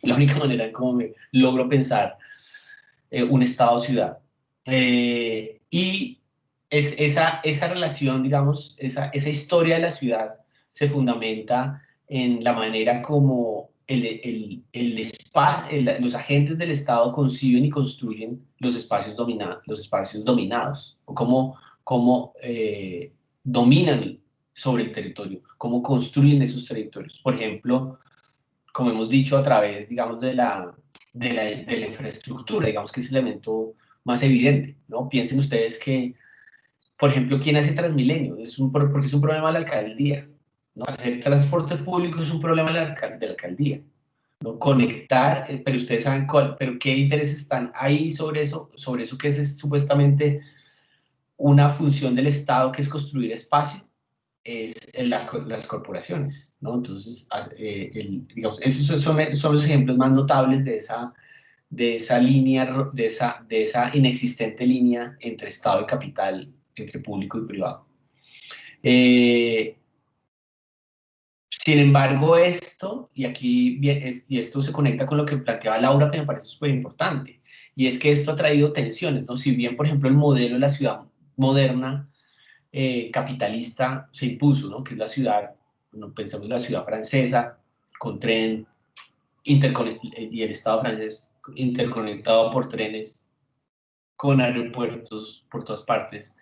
[SPEAKER 2] La única manera en cómo me logro pensar un Estado-ciudad. Y esa relación, digamos, esa historia de la ciudad se fundamenta en la manera como los agentes del Estado conciben y construyen los espacios dominados, o cómo dominan sobre el territorio, cómo construyen esos territorios. Por ejemplo, como hemos dicho, a través, digamos, de la infraestructura, digamos que es el elemento más evidente, ¿no? Piensen ustedes que, por ejemplo, ¿quién hace Transmilenio? Porque es un problema de la alcaldía, ¿no? Hacer transporte público es un problema de la alcaldía, ¿no? Conectar, pero ustedes saben pero qué intereses están ahí sobre eso que es supuestamente una función del Estado, que es construir espacio, es las corporaciones, ¿no? Entonces, digamos, esos son los ejemplos más notables de esa línea, de esa inexistente línea entre Estado y capital, entre público y privado. Sin embargo, esto, y esto se conecta con lo que planteaba Laura, que me parece súper importante, y es que esto ha traído tensiones, ¿no? Si bien, por ejemplo, el modelo de la ciudad moderna capitalista se impuso, ¿no? Que es la ciudad, no pensamos en la ciudad francesa, con tren, y el Estado francés interconectado por trenes, con aeropuertos por todas partes,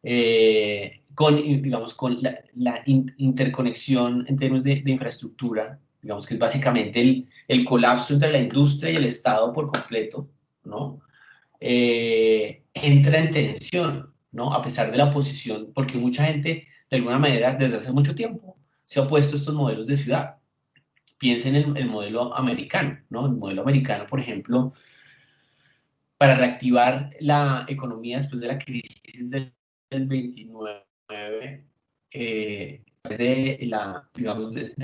[SPEAKER 2] digamos, con la interconexión en términos de infraestructura, digamos que es básicamente el colapso entre la industria y el Estado por completo, ¿no? Entra en tensión, ¿no? A pesar de la oposición, porque mucha gente, de alguna manera, desde hace mucho tiempo, se ha opuesto a estos modelos de ciudad. Piensen en el modelo americano, ¿no? El modelo americano, por ejemplo, para reactivar la economía después de la crisis del 29, digamos, de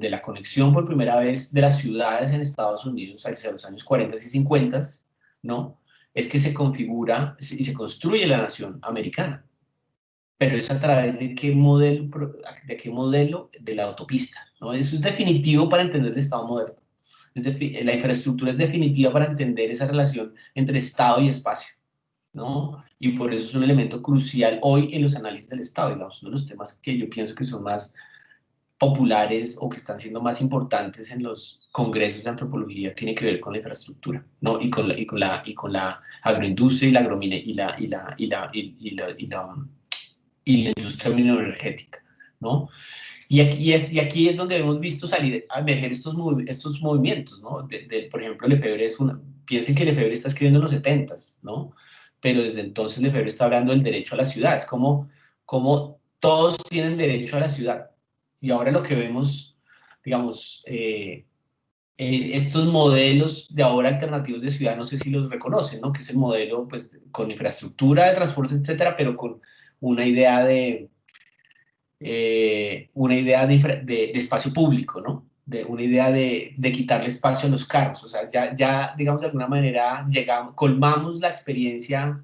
[SPEAKER 2] la conexión por primera vez de las ciudades en Estados Unidos hacia los años 40 y 50, ¿no? Es que se configura y se construye la nación americana. Pero es a través de qué modelo de la autopista, ¿no? Eso es definitivo para entender el Estado moderno. La infraestructura es definitiva para entender esa relación entre Estado y espacio, ¿no? Y por eso es un elemento crucial hoy en los análisis del Estado, digamos, uno de los temas que yo pienso que son más populares o que están siendo más importantes en los congresos de antropología tiene que ver con la infraestructura, ¿no? Y con la agroindustria y la industria mineroenergética, ¿no? Y aquí es donde hemos visto emerger estos movimientos, ¿no? Por ejemplo, Lefebvre piensen que Lefebvre está escribiendo en los 70s, ¿no? Pero desde entonces Lefebvre está hablando del derecho a la ciudad, es como todos tienen derecho a la ciudad. Y ahora lo que vemos, digamos, estos modelos de ahora alternativos de ciudad, no sé si los reconocen, ¿no? Que es el modelo, pues, con infraestructura de transporte, etcétera, pero con una idea de espacio público, ¿no? Una idea de quitarle espacio a los carros. O sea, ya digamos, de alguna manera colmamos la experiencia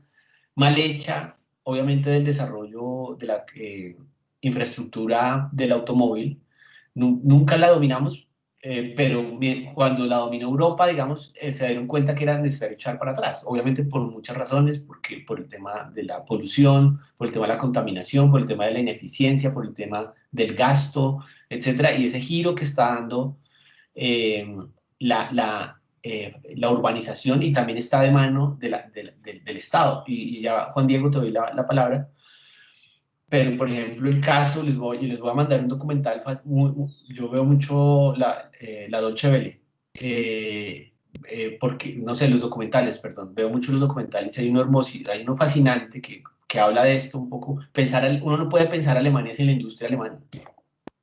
[SPEAKER 2] mal hecha, obviamente, del desarrollo de la infraestructura del automóvil. Nunca la dominamos, pero cuando la dominó Europa, digamos, se dieron cuenta que era necesario echar para atrás, obviamente por muchas razones, por el tema de la polución, por el tema de la contaminación, por el tema de la ineficiencia, por el tema del gasto, etcétera, y ese giro que está dando la urbanización, y también está de mano del Estado, y ya Juan Diego te doy la palabra, Pero, por ejemplo, el caso, les voy a mandar un documental, yo veo mucho la Dolce Vele, porque, no sé, los documentales, perdón, veo mucho los documentales, hay uno hermoso, hay uno fascinante que habla de esto un poco, uno no puede pensar Alemania sin la industria alemana,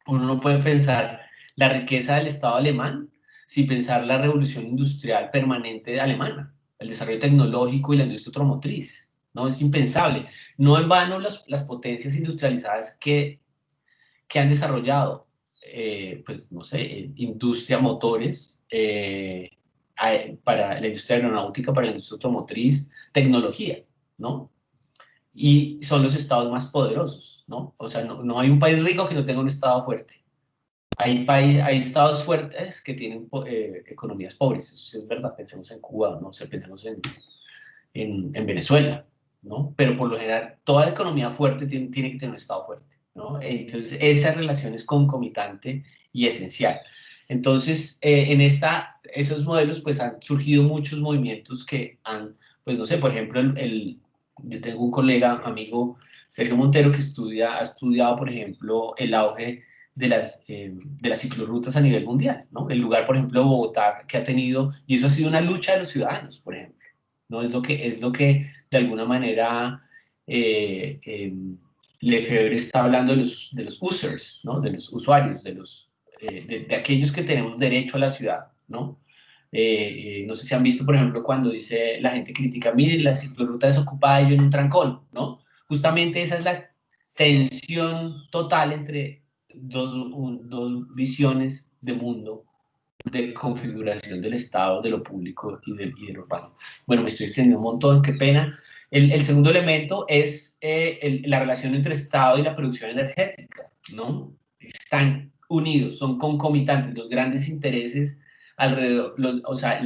[SPEAKER 2] uno no puede pensar la riqueza del Estado alemán sin pensar la revolución industrial permanente alemana, el desarrollo tecnológico y la industria automotriz. No, es impensable. No en vano las potencias industrializadas que han desarrollado, pues no sé, industria, motores, para la industria aeronáutica, para la industria automotriz, tecnología, ¿no? Y son los estados más poderosos, ¿no? O sea, no hay un país rico que no tenga un estado fuerte. Hay estados fuertes que tienen economías pobres, eso sí es verdad, pensemos en Cuba, ¿no? O sea, pensemos en Venezuela, ¿no? Pero por lo general, toda economía fuerte tiene que tener un estado fuerte, ¿no? Entonces, esa relación es concomitante y esencial. Entonces, esos modelos, pues han surgido muchos movimientos que han, pues no sé, por ejemplo, yo tengo un colega, amigo, Sergio Montero, que ha estudiado, por ejemplo, el auge de las ciclorrutas a nivel mundial, ¿no? El lugar, por ejemplo, Bogotá, que ha tenido, y eso ha sido una lucha de los ciudadanos, por ejemplo, ¿no? Es lo que de alguna manera Lefebvre está hablando de los users, ¿no? De los usuarios, de aquellos que tenemos derecho a la ciudad, ¿no? No sé si han visto, por ejemplo, cuando dice la gente critica, miren, la ciclorruta desocupada y yo en un trancón, ¿no? Justamente esa es la tensión total entre dos visiones de mundo, de configuración del Estado, de lo público y de lo urbano. Bueno, me estoy extendiendo un montón, qué pena. El segundo elemento es la relación entre Estado y la producción energética, ¿no? Están unidos, son concomitantes, los grandes intereses alrededor, o sea,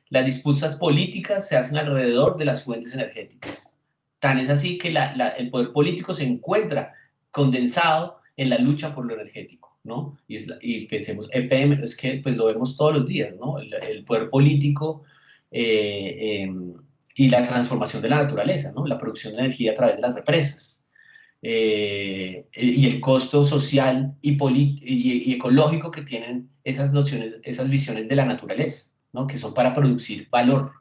[SPEAKER 2] las disputas políticas se hacen alrededor de las fuentes energéticas. Tan es así que el poder político se encuentra condensado en la lucha por lo energético, ¿no? Y pensemos, EPM, es que pues lo vemos todos los días, ¿no? El poder político y la transformación de la naturaleza, ¿no? La producción de energía a través de las represas. Y el costo social y ecológico que tienen esas nociones, esas visiones de la naturaleza, ¿no? Que son para producir valor,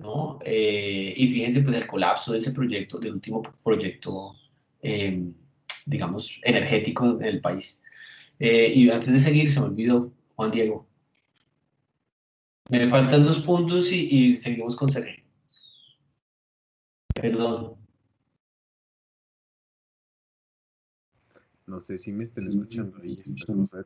[SPEAKER 2] ¿no? Y fíjense, pues, el colapso de ese proyecto, del último proyecto, digamos, energético en el país. Y antes de seguir, se me olvidó, Juan Diego. Me faltan 2 puntos y seguimos con Sergio. Perdón.
[SPEAKER 6] No sé si me estén escuchando ahí esta cosa.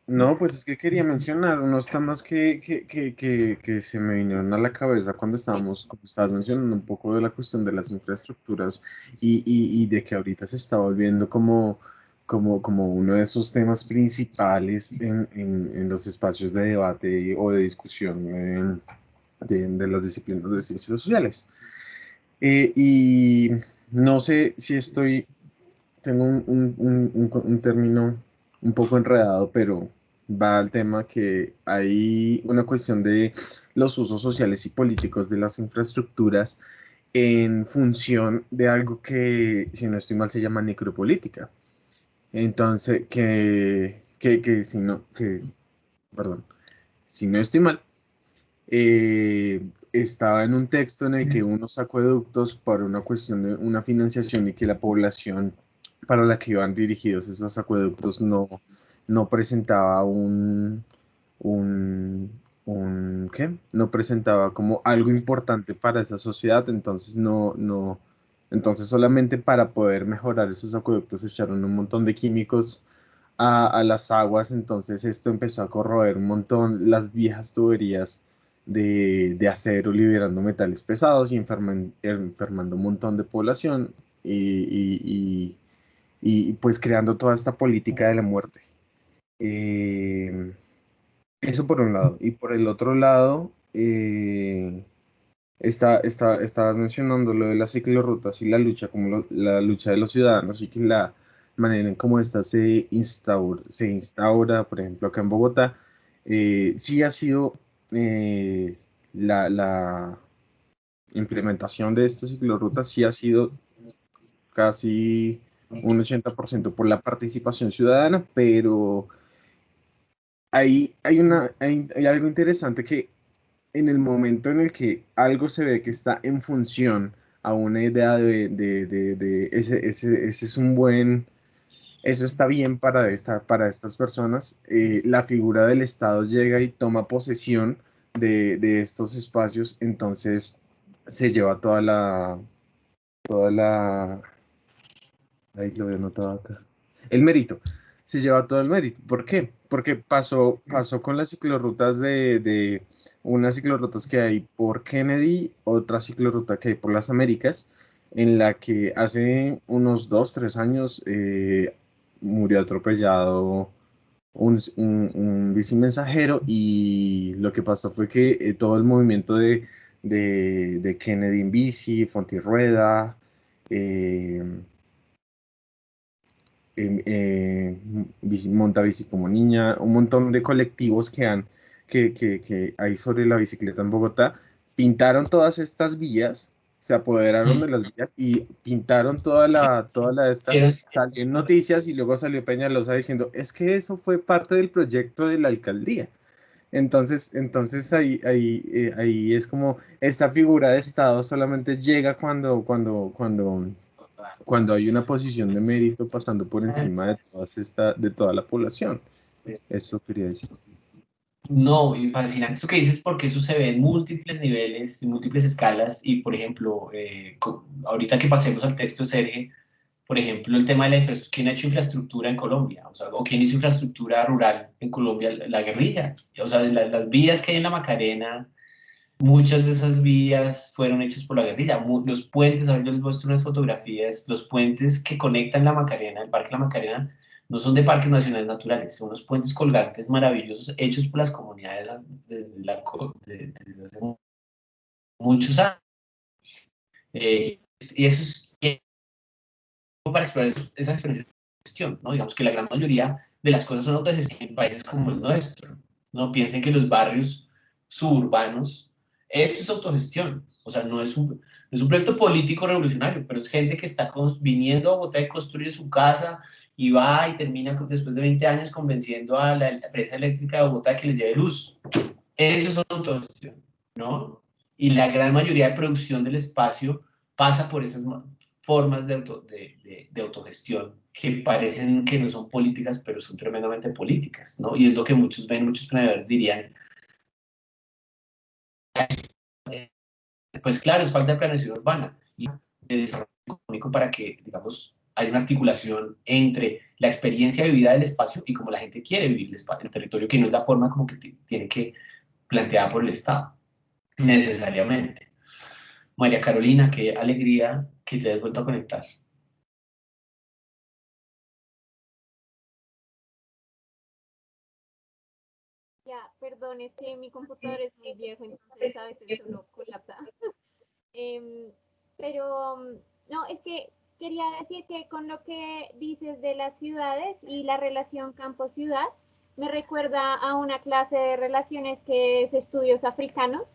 [SPEAKER 6] No, pues es que quería mencionar unos temas que se me vinieron a la cabeza cuando estabas mencionando un poco de la cuestión de las infraestructuras y de que ahorita se está volviendo como uno de esos temas principales en los espacios de debate o de discusión de las disciplinas de ciencias sociales. Y no sé si tengo un término un poco enredado, pero va al tema que hay una cuestión de los usos sociales y políticos de las infraestructuras en función de algo que, si no estoy mal, se llama necropolítica. Entonces, perdón, si no estoy mal, estaba en un texto en el que unos acueductos, por una cuestión de una financiación y que la población para la que iban dirigidos esos acueductos no presentaba ¿qué? No presentaba como algo importante para esa sociedad, entonces entonces solamente para poder mejorar esos acueductos echaron un montón de químicos a las aguas, entonces esto empezó a corroer un montón las viejas tuberías de acero, liberando metales pesados y enfermando un montón de población y, pues creando toda esta política de la muerte. Eso por un lado. Y por el otro lado, estabas mencionando lo de las ciclorrutas y la lucha, como la lucha de los ciudadanos y que la manera en cómo esta se instaura, por ejemplo, acá en Bogotá, sí ha sido la implementación de esta ciclorruta sí ha sido casi un 80% por la participación ciudadana, pero hay algo interesante que en el momento en el que algo se ve que está en función a una idea ese es un buen, eso está bien para estas personas, la figura del Estado llega y toma posesión de estos espacios, entonces se lleva toda la, ahí lo había anotado acá. El mérito. Se lleva todo el mérito. ¿Por qué? Porque pasó con las ciclorrutas de unas ciclorrutas que hay por Kennedy, otra ciclorruta que hay por las Américas, en la que hace unos 2, 3 años murió atropellado un bici mensajero y lo que pasó fue que todo el movimiento de Kennedy en bici, Fontirrueda, eh, Monta Bici como Niña, un montón de colectivos que hay sobre la bicicleta en Bogotá, pintaron todas estas vías, se apoderaron de las vías y pintaron toda esta,
[SPEAKER 2] Sí,
[SPEAKER 6] salió en noticias y luego salió Peñalosa diciendo, es que eso fue parte del proyecto de la alcaldía. Entonces ahí es como esta figura de Estado solamente llega cuando hay una posición de mérito pasando por encima de toda la población. Eso quería decir.
[SPEAKER 2] no, y fascinante eso que dices porque eso se ve en múltiples niveles, en múltiples escalas y, por ejemplo, ahorita que pasemos al texto Sergio, por ejemplo, el tema de la infraestructura, ¿quién ha hecho infraestructura en Colombia? O sea, ¿o quién hizo infraestructra rural en Colombia? La guerrilla. O sea, las vías que hay en la Macarena, muchas de esas vías fueron hechas por la guerrilla. Los puentes, a ver, yo les muestro unas fotografías, los puentes que conectan la Macarena, el Parque La Macarena, no son de parques nacionales naturales, son unos puentes colgantes maravillosos hechos por las comunidades desde hace muchos años. Y eso es para explorar esa experiencia de gestión, ¿no? Digamos que la gran mayoría de las cosas son autogestión en países como el nuestro, ¿no? Piensen que los barrios suburbanos, eso es autogestión, o sea, no es un proyecto político revolucionario, pero es gente que está viniendo a Bogotá y construye su casa y va y termina después de 20 años convenciendo a la empresa eléctrica de Bogotá que les lleve luz. Eso es autogestión, ¿no? Y la gran mayoría de producción del espacio pasa por esas formas de autogestión que parecen que no son políticas, pero son tremendamente políticas, ¿no? Y es lo que muchos ven, muchos planeadores dirían, pues claro, es falta de planeación urbana y de desarrollo económico para que, digamos, haya una articulación entre la experiencia de vida del espacio y cómo la gente quiere vivir el territorio, que no es la forma como que tiene que planteada por el Estado, necesariamente. María Carolina, qué alegría que te hayas vuelto a conectar.
[SPEAKER 4] Ya, perdón, es que mi computador es muy viejo, entonces a veces solo colapsa. Em, pero no, es que quería decir que con lo que dices de las ciudades y la relación campo-ciudad, me recuerda a una clase de relaciones que es estudios africanos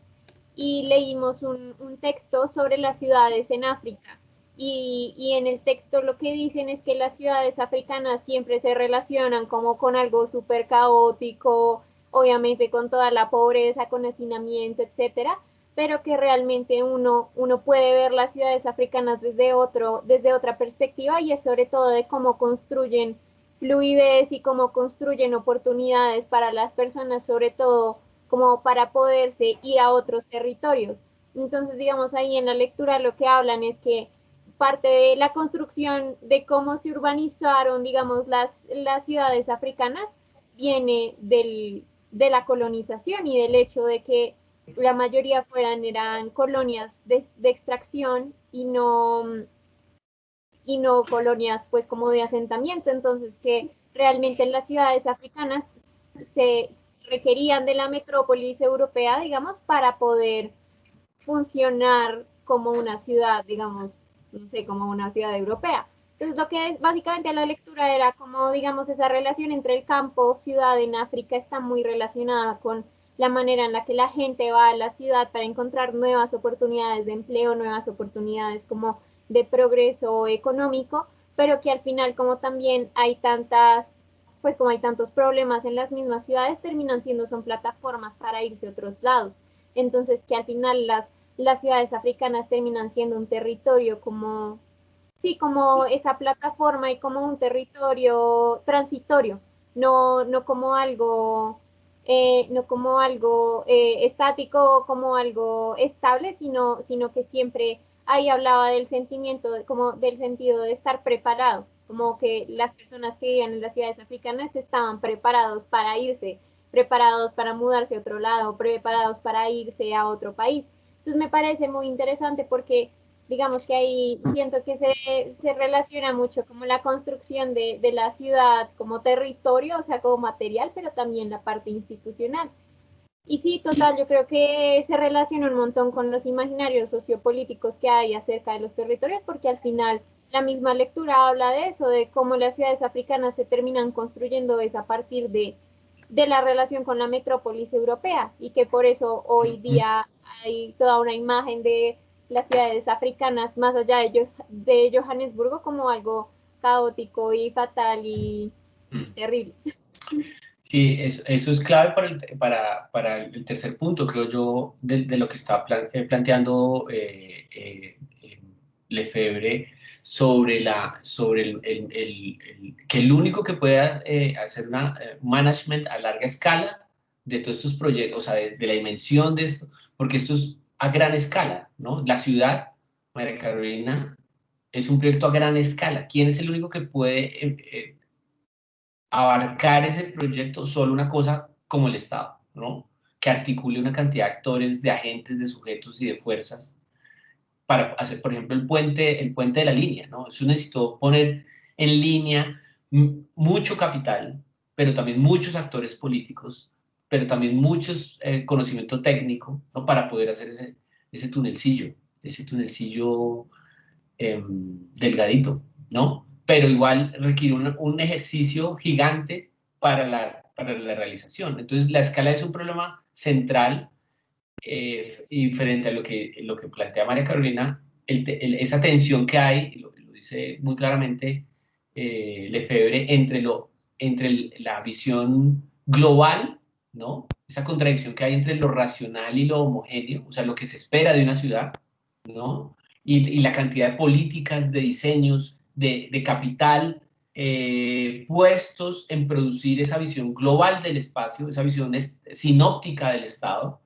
[SPEAKER 4] y leímos un texto sobre las ciudades en África. Y en el texto lo que dicen es que las ciudades africanas siempre se relacionan como con algo súper caótico, obviamente con toda la pobreza, con hacinamiento, etcétera, pero que realmente uno puede ver las ciudades africanas desde otra perspectiva y es sobre todo de cómo construyen fluidez y cómo construyen oportunidades para las personas, sobre todo como para poderse ir a otros territorios. Entonces, digamos, ahí en la lectura lo que hablan es que parte de la construcción de cómo se urbanizaron, digamos, las ciudades africanas viene de la colonización y del hecho de que la mayoría eran colonias de extracción y no colonias pues como de asentamiento, entonces que realmente en las ciudades africanas se requerían de la metrópolis europea, digamos, para poder funcionar como una ciudad, digamos, no sé, como una ciudad europea. Entonces, lo que es, básicamente la lectura era como, digamos, esa relación entre el campo, ciudad en África está muy relacionada con la manera en la que la gente va a la ciudad para encontrar nuevas oportunidades de empleo, nuevas oportunidades como de progreso económico, pero que al final como también hay tantas, pues como hay tantos problemas en las mismas ciudades, terminan siendo son plataformas para irse a otros lados. Entonces que al final las ciudades africanas terminan siendo un territorio como, sí, como esa plataforma y como un territorio transitorio, no como algo, no como algo estático, como algo estable, sino que siempre ahí hablaba del sentimiento, como del sentido de estar preparado, como que las personas que vivían en las ciudades africanas estaban preparados para irse, preparados para mudarse a otro lado, preparados para irse a otro país. Entonces me parece muy interesante porque digamos que ahí siento que se relaciona mucho como la construcción de la ciudad como territorio, o sea, como material, pero también la parte institucional. Y sí, total, yo creo que se relaciona un montón con los imaginarios sociopolíticos que hay acerca de los territorios, porque al final la misma lectura habla de eso, de cómo las ciudades africanas se terminan construyendo es a partir de la relación con la metrópolis europea y que por eso hoy día hay toda una imagen de las ciudades africanas más allá de Johannesburgo como algo caótico y fatal y terrible.
[SPEAKER 2] Sí, eso es clave para el tercer punto, creo yo, de lo que está planteando Lefebvre sobre que el único que pueda hacer una management a larga escala de todos estos proyectos, o sea, de la dimensión de esto, porque esto es a gran escala, ¿no? La ciudad, María Carolina, es un proyecto a gran escala. ¿Quién es el único que puede abarcar ese proyecto? Solo una cosa como el Estado, ¿no? Que articule una cantidad de actores, de agentes, de sujetos y de fuerzas para hacer, por ejemplo, el puente de la línea, ¿no? Eso necesitó poner en línea mucho capital, pero también muchos actores políticos, pero también muchos conocimiento técnico, ¿no? Para poder hacer ese tunelcillo delgadito, ¿no? Pero igual requiere un ejercicio gigante para la realización. Entonces, la escala es un problema central y frente a lo que plantea María Carolina, esa tensión que hay, lo dice muy claramente Lefebvre, entre la visión global, ¿no? Esa contradicción que hay entre lo racional y lo homogéneo, o sea, lo que se espera de una ciudad, ¿no? Y la cantidad de políticas, de diseños, de capital puestos en producir esa visión global del espacio, esa visión sinóptica del Estado,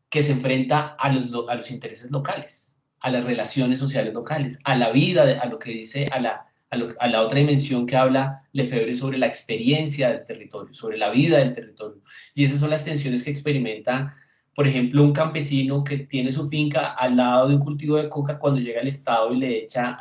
[SPEAKER 2] que se enfrenta a los intereses locales, a las relaciones sociales locales, a la vida, a lo que dice, a la otra dimensión que habla Lefebvre sobre la experiencia del territorio, sobre la vida del territorio. Y esas son las tensiones que experimenta, por ejemplo, un campesino que tiene su finca al lado de un cultivo de coca cuando llega al Estado y le echa,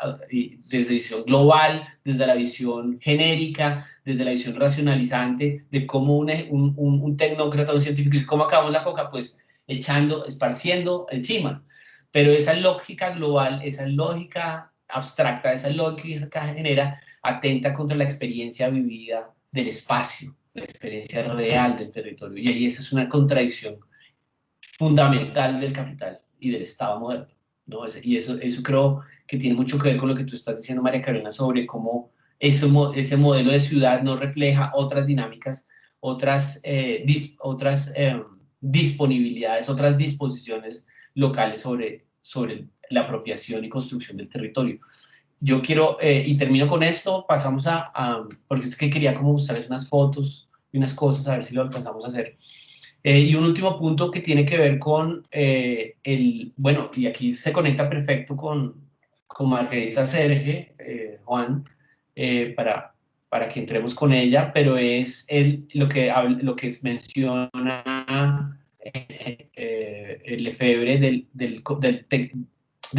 [SPEAKER 2] desde visión global, desde la visión genérica, desde la visión racionalizante, de cómo un tecnócrata, un científico dice, ¿cómo acabamos la coca? Pues esparciendo encima. Pero esa lógica global, esa lógica abstracta, esa lógica genera, atenta contra la experiencia vivida del espacio, la experiencia real del territorio. Y ahí esa es una contradicción fundamental del capital y del Estado moderno, ¿no? Y eso creo que tiene mucho que ver con lo que tú estás diciendo, María Carolina, sobre cómo ese modelo de ciudad no refleja otras dinámicas, otras disponibilidades, otras disposiciones locales sobre la apropiación y construcción del territorio. Yo quiero, y termino con esto, pasamos porque es que quería como mostrarles unas fotos y unas cosas, a ver si lo alcanzamos a hacer. Y un último punto que tiene que ver con bueno, y aquí se conecta perfecto con Margarita Serge, Juan, para que entremos con ella, pero es lo que menciona Lefebvre del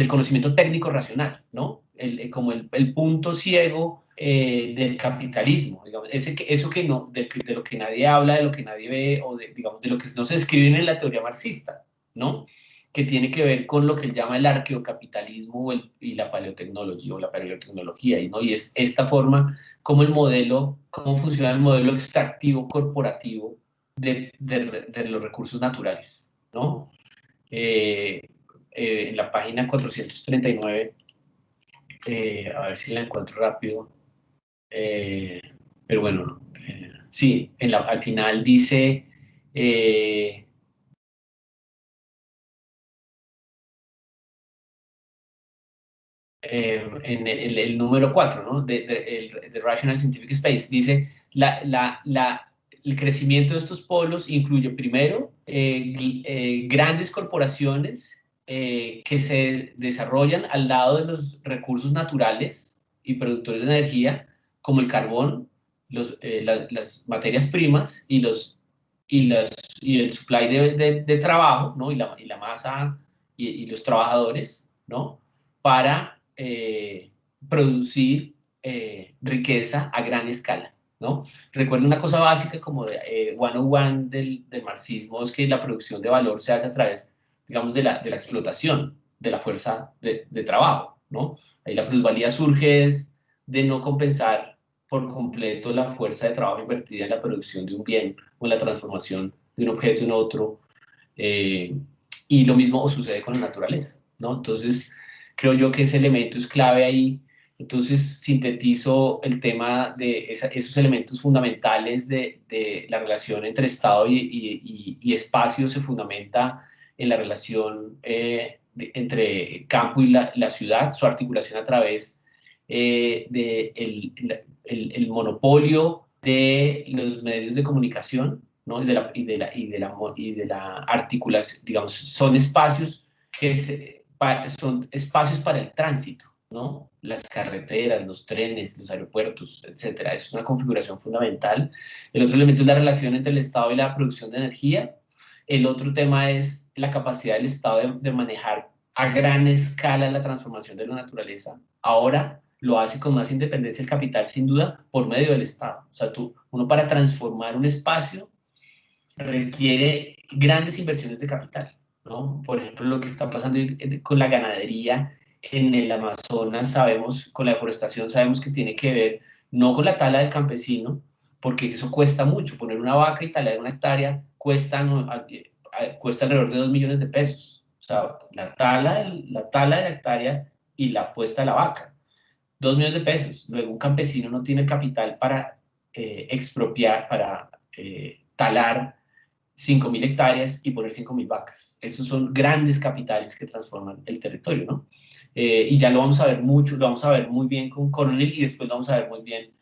[SPEAKER 2] conocimiento técnico racional, ¿no? Como el punto ciego del capitalismo, digamos, eso que no, de lo que nadie habla, de lo que nadie ve, o digamos, de lo que no se escribe en la teoría marxista, ¿no? Que tiene que ver con lo que él llama el arqueocapitalismo y la paleotecnología o la paleotecnología, ¿no? Y es esta forma, cómo funciona el modelo extractivo corporativo de los recursos naturales, ¿no? En la página 439, a ver si la encuentro rápido, pero bueno, sí, al final dice, en el número 4, ¿no? de Rational Scientific Space, dice, el crecimiento de estos polos incluye primero grandes corporaciones que se desarrollan al lado de los recursos naturales y productores de energía, como el carbón, las materias primas y el supply de trabajo, ¿no? y la masa y los trabajadores, ¿no? Para producir riqueza a gran escala, ¿no? Recuerda una cosa básica como de 101 del marxismo, es que la producción de valor se hace a través, digamos, de la explotación de la fuerza de trabajo, ¿no? Ahí la plusvalía surge de no compensar por completo la fuerza de trabajo invertida en la producción de un bien o en la transformación de un objeto en otro, y lo mismo sucede con la naturaleza, ¿no? Entonces, creo yo que ese elemento es clave ahí. Entonces, sintetizo el tema de esos elementos fundamentales de la relación entre Estado y espacio. Se fundamenta en la relación entre campo y la ciudad, su articulación a través del monopolio de los medios de comunicación, ¿no? y de la articulación, digamos, son espacios son espacios para el tránsito, ¿no? Las carreteras, los trenes, los aeropuertos, etcétera. Es una configuración fundamental. El otro elemento es la relación entre el Estado y la producción de energía. El otro tema es la capacidad del Estado de manejar a gran escala la transformación de la naturaleza. Ahora lo hace con más independencia el capital, sin duda, por medio del Estado. O sea, uno para transformar un espacio requiere grandes inversiones de capital, ¿no? Por ejemplo, lo que está pasando con la ganadería en el Amazonas, sabemos, con la deforestación, sabemos que tiene que ver no con la tala del campesino, porque eso cuesta mucho. Poner una vaca y talar una hectárea cuesta alrededor de 2 millones de pesos. O sea, la tala de la hectárea y la puesta de la vaca. 2 millones de pesos. Luego un campesino no tiene el capital para expropiar, para talar 5.000 hectáreas y poner 5.000 vacas. Esos son grandes capitales que transforman el territorio, ¿no? Y ya lo vamos a ver mucho, lo vamos a ver muy bien con Coronel y después lo vamos a ver muy bien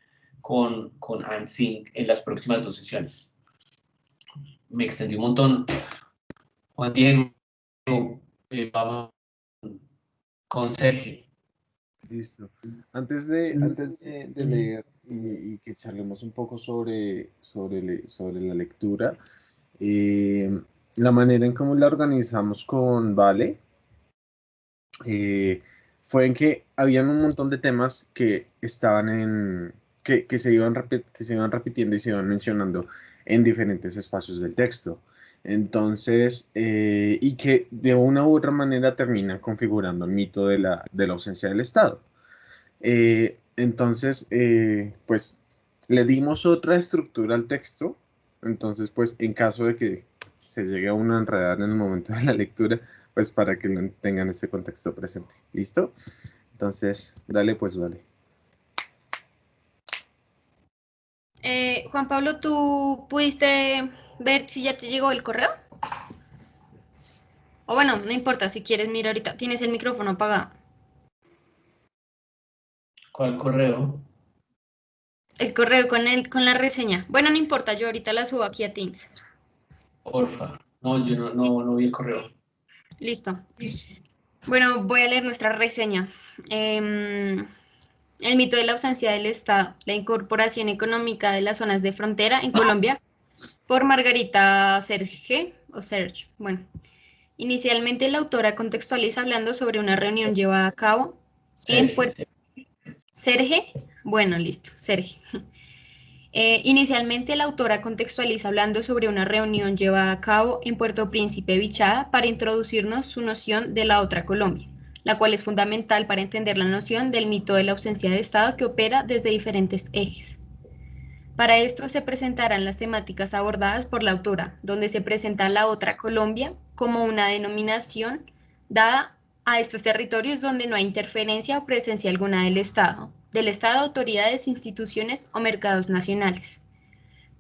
[SPEAKER 2] con Ansing en las próximas 2 sesiones. Me extendí un montón. Juan Diego, vamos con Sergio.
[SPEAKER 6] Listo. Antes de leer y que charlemos un poco sobre la lectura, la manera en cómo la organizamos con Vale fue en que habían un montón de temas que estaban que se iban repitiendo y se iban mencionando en diferentes espacios del texto. Entonces, y que de una u otra manera termina configurando el mito de la ausencia del Estado. Entonces, pues le dimos otra estructura al texto. Entonces, pues en caso de que se llegue a uno a enredar en el momento de la lectura, pues para que tengan ese contexto presente. ¿Listo? Entonces, dale pues, Vale.
[SPEAKER 3] Juan Pablo, ¿tú pudiste ver si ya te llegó el correo? O bueno, no importa, si quieres, mira ahorita, tienes el micrófono apagado.
[SPEAKER 2] ¿Cuál correo?
[SPEAKER 3] El correo con la reseña. Bueno, no importa, yo ahorita la subo aquí a Teams.
[SPEAKER 2] Porfa. No, yo no vi el correo.
[SPEAKER 3] Listo. Bueno, voy a leer nuestra reseña. El mito de la ausencia del Estado, la incorporación económica de las zonas de frontera en Colombia, por Margarita Serge, o Serge. Bueno, inicialmente la autora contextualiza hablando sobre una reunión llevada a cabo en Puerto... Serge, bueno, listo, Serge. Inicialmente la autora contextualiza hablando sobre una reunión llevada a cabo en Puerto Príncipe Vichada para introducirnos su noción de la otra Colombia, la cual es fundamental para entender la noción del mito de la ausencia de Estado que opera desde diferentes ejes. Para esto se presentarán las temáticas abordadas por la autora, donde se presenta la otra Colombia como una denominación dada a estos territorios donde no hay interferencia o presencia alguna del Estado, autoridades, instituciones o mercados nacionales,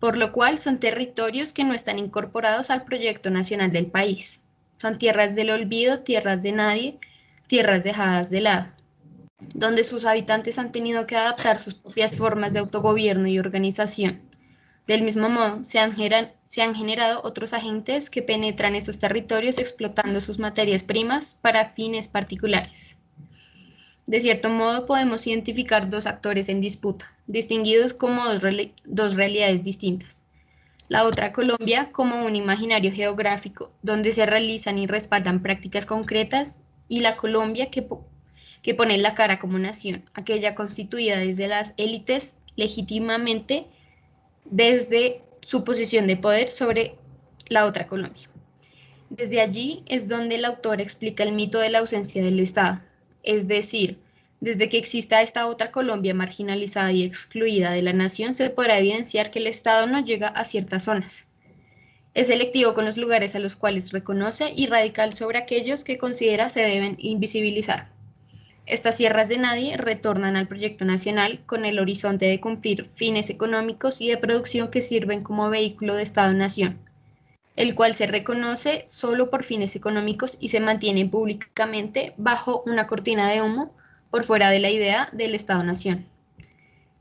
[SPEAKER 3] por lo cual son territorios que no están incorporados al proyecto nacional del país. Son tierras del olvido, tierras de nadie, tierras dejadas de lado, donde sus habitantes han tenido que adaptar sus propias formas de autogobierno y organización. Del mismo modo, se han generado otros agentes que penetran estos territorios explotando sus materias primas para fines particulares. De cierto modo, podemos identificar dos actores en disputa, distinguidos como dos realidades distintas. La otra Colombia como un imaginario geográfico, donde se realizan y respaldan prácticas concretas, y la Colombia que pone la cara como nación, aquella constituida desde las élites legítimamente desde su posición de poder sobre la otra Colombia. Desde allí es donde el autor explica el mito de la ausencia del Estado, es decir, desde que exista esta otra Colombia marginalizada y excluida de la nación, se podrá evidenciar que el Estado no llega a ciertas zonas. Es selectivo con los lugares a los cuales reconoce y radical sobre aquellos que considera se deben invisibilizar. Estas tierras de nadie retornan al proyecto nacional con el horizonte de cumplir fines económicos y de producción que sirven como vehículo de Estado-nación, el cual se reconoce solo por fines económicos y se mantiene públicamente bajo una cortina de humo por fuera de la idea del Estado-nación.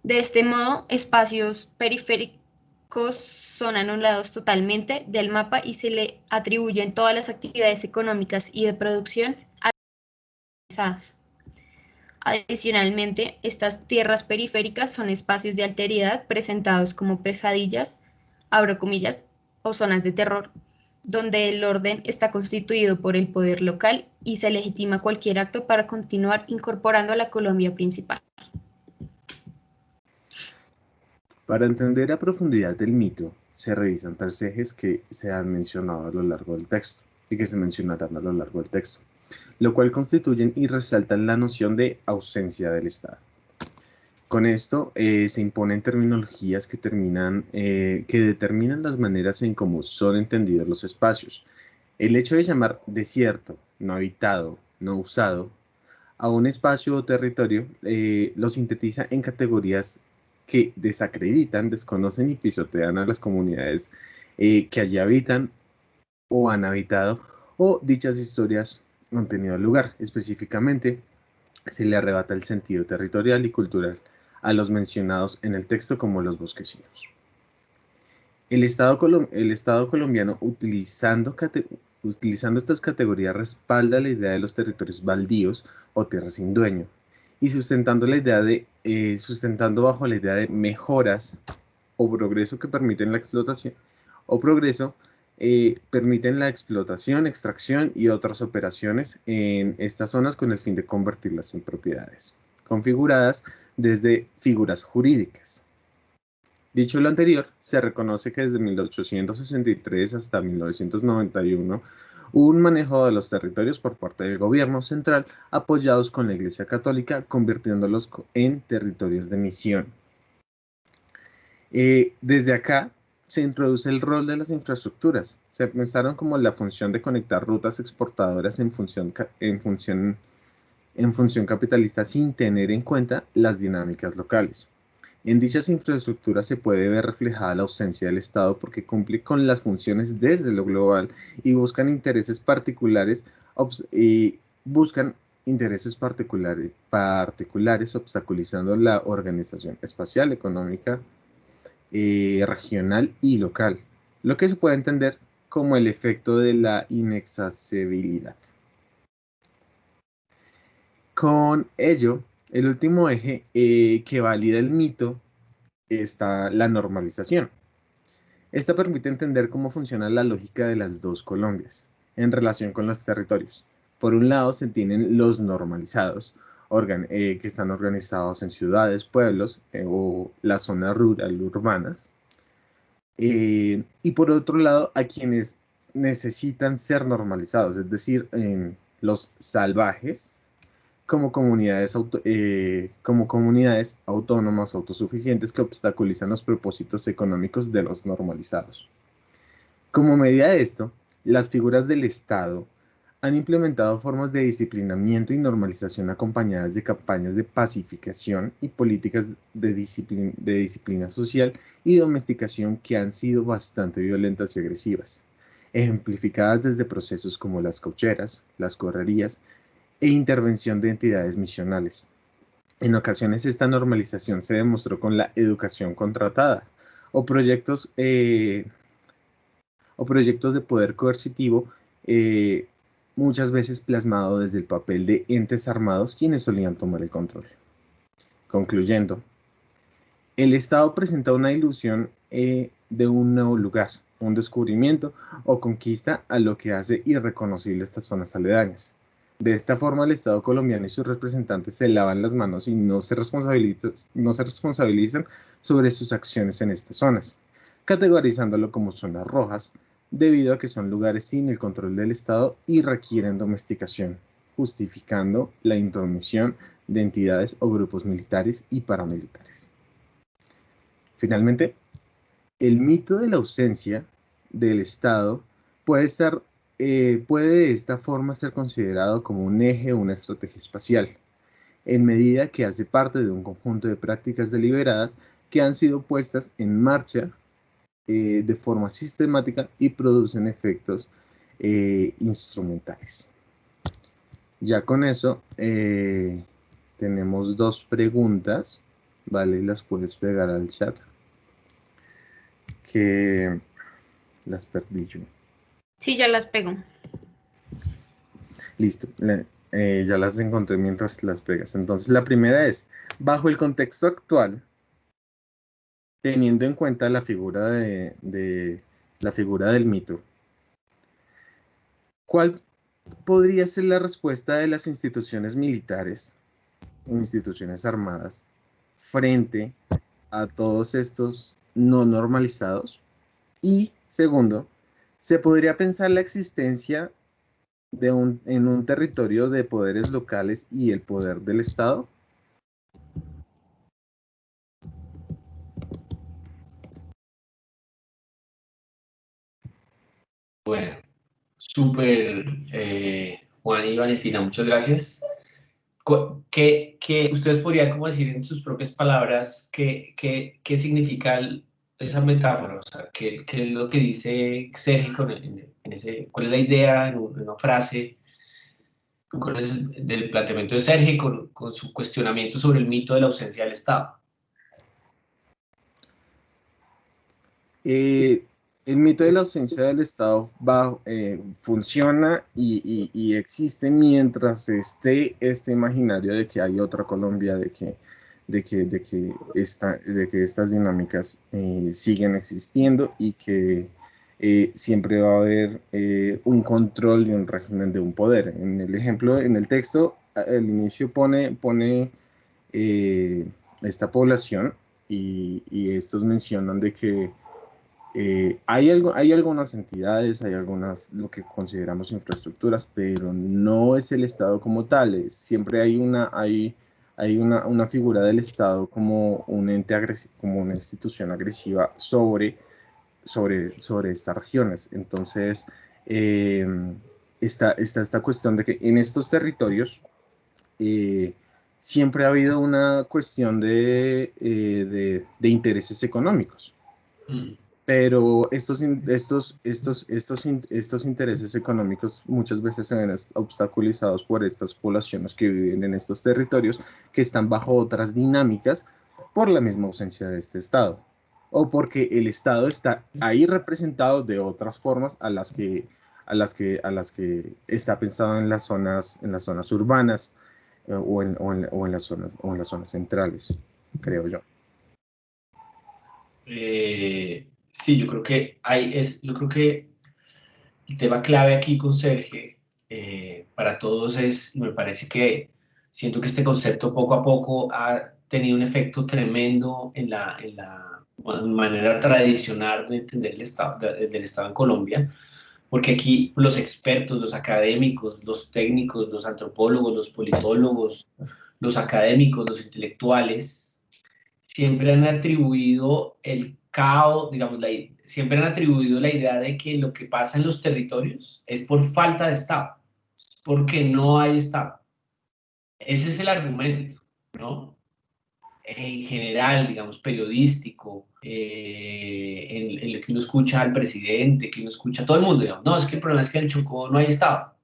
[SPEAKER 3] De este modo, espacios periféricos son anulados totalmente del mapa y se le atribuyen todas las actividades económicas y de producción a los organizados. Adicionalmente, estas tierras periféricas son espacios de alteridad presentados como pesadillas, abro comillas, o zonas de terror, donde el orden está constituido por el poder local y se legitima cualquier acto para continuar incorporando a la Colombia principal.
[SPEAKER 6] Para entender a profundidad el mito, se revisan tres ejes que se han mencionado a lo largo del texto y que se mencionarán a lo largo del texto, lo cual constituyen y resaltan la noción de ausencia del Estado. Con esto se imponen terminologías que determinan las maneras en cómo son entendidos los espacios. El hecho de llamar desierto, no habitado, no usado, a un espacio o territorio lo sintetiza en categorías que desacreditan, desconocen y pisotean a las comunidades que allí habitan o han habitado, o dichas historias han tenido lugar. Específicamente, se le arrebata el sentido territorial y cultural a los mencionados en el texto como los bosquecinos. El Estado colombiano, utilizando estas categorías, respalda la idea de los territorios baldíos o tierras sin dueño, y sustentando bajo la idea de mejoras o progreso que permiten la explotación, permiten la explotación, extracción y otras operaciones en estas zonas con el fin de convertirlas en propiedades, configuradas desde figuras jurídicas. Dicho lo anterior, se reconoce que desde 1863 hasta 1991 hubo un manejo de los territorios por parte del gobierno central apoyados con la Iglesia Católica, convirtiéndolos en territorios de misión. Desde acá se introduce el rol de las infraestructuras. Se pensaron como la función de conectar rutas exportadoras en función capitalista sin tener en cuenta las dinámicas locales. En dichas infraestructuras se puede ver reflejada la ausencia del Estado porque cumple con las funciones desde lo global y buscan intereses particulares obstaculizando la organización espacial, económica, regional y local, lo que se puede entender como el efecto de la inaccesibilidad. Con ello, el último eje que valida el mito está la normalización. Esta permite entender cómo funciona la lógica de las dos Colombias en relación con los territorios. Por un lado, se tienen los normalizados, que están organizados en ciudades, pueblos o las zonas rural urbanas. Y por otro lado, a quienes necesitan ser normalizados, es decir, los salvajes, como comunidades autónomas autosuficientes que obstaculizan los propósitos económicos de los normalizados. Como medida de esto, las figuras del Estado han implementado formas de disciplinamiento y normalización acompañadas de campañas de pacificación y políticas de disciplina social y domesticación que han sido bastante violentas y agresivas, ejemplificadas desde procesos como las caucheras, las correrías e intervención de entidades misionales. En ocasiones esta normalización se demostró con la educación contratada o proyectos de poder coercitivo, muchas veces plasmado desde el papel de entes armados quienes solían tomar el control. Concluyendo, el Estado presenta una ilusión de un nuevo lugar, un descubrimiento o conquista a lo que hace irreconocible estas zonas aledañas. De esta forma, el Estado colombiano y sus representantes se lavan las manos y no se responsabilizan sobre sus acciones en estas zonas, categorizándolo como zonas rojas, debido a que son lugares sin el control del Estado y requieren domesticación, justificando la intromisión de entidades o grupos militares y paramilitares. Finalmente, el mito de la ausencia del Estado puede de esta forma ser considerado como un eje o una estrategia espacial, en medida que hace parte de un conjunto de prácticas deliberadas que han sido puestas en marcha de forma sistemática y producen efectos instrumentales. Ya con eso tenemos dos preguntas, ¿vale? Las puedes pegar al chat, que las perdí yo.
[SPEAKER 3] Sí, ya las pego.
[SPEAKER 6] Listo, ya las encontré mientras las pegas. Entonces la primera es, bajo el contexto actual, teniendo en cuenta la figura la figura del mito, ¿cuál podría ser la respuesta de las instituciones militares o instituciones armadas frente a todos estos no normalizados? Y segundo, ¿se podría pensar la existencia en un territorio de poderes locales y el poder del Estado?
[SPEAKER 2] Bueno, súper, Juan y Valentina, muchas gracias. ¿Qué ustedes podrían como decir en sus propias palabras qué significa esa metáfora? O sea, ¿qué es lo que dice Sergio cuál es la idea en una frase? ¿Cuál es del planteamiento de Sergio con su cuestionamiento sobre el mito de la ausencia del Estado?
[SPEAKER 6] El mito de la ausencia del Estado funciona y existe mientras esté este imaginario de que hay otra Colombia, de que estas dinámicas siguen existiendo y que siempre va a haber un control y un régimen de un poder. En el ejemplo, en el texto, al inicio pone esta población y estos mencionan de que hay algunas entidades, hay algunas, lo que consideramos infraestructuras, pero no es el Estado como tal. Siempre hay una figura del Estado como un ente agresivo, como una institución agresiva sobre estas regiones. Entonces, está esta cuestión de que en estos territorios siempre ha habido una cuestión de intereses económicos. Pero estos intereses económicos muchas veces se ven obstaculizados por estas poblaciones que viven en estos territorios que están bajo otras dinámicas por la misma ausencia de este Estado o porque el Estado está ahí representado de otras formas a las que está pensado en las zonas urbanas o en las zonas centrales, creo yo.
[SPEAKER 2] Sí, yo creo que yo creo que el tema clave aquí con Sergio para todos me parece que siento que este concepto poco a poco ha tenido un efecto tremendo en la manera tradicional de entender el Estado, del Estado en Colombia, porque aquí los expertos, los académicos, los técnicos, los antropólogos, los politólogos, los académicos, los intelectuales, siempre han atribuido el caos, digamos, siempre han atribuido la idea de que lo que pasa en los territorios es por falta de Estado, porque no hay Estado. Ese es el argumento, ¿no? En general, digamos, periodístico, en lo que uno escucha al presidente, que uno escucha a todo el mundo, digamos, no, es que el problema es que en Chocó no hay Estado,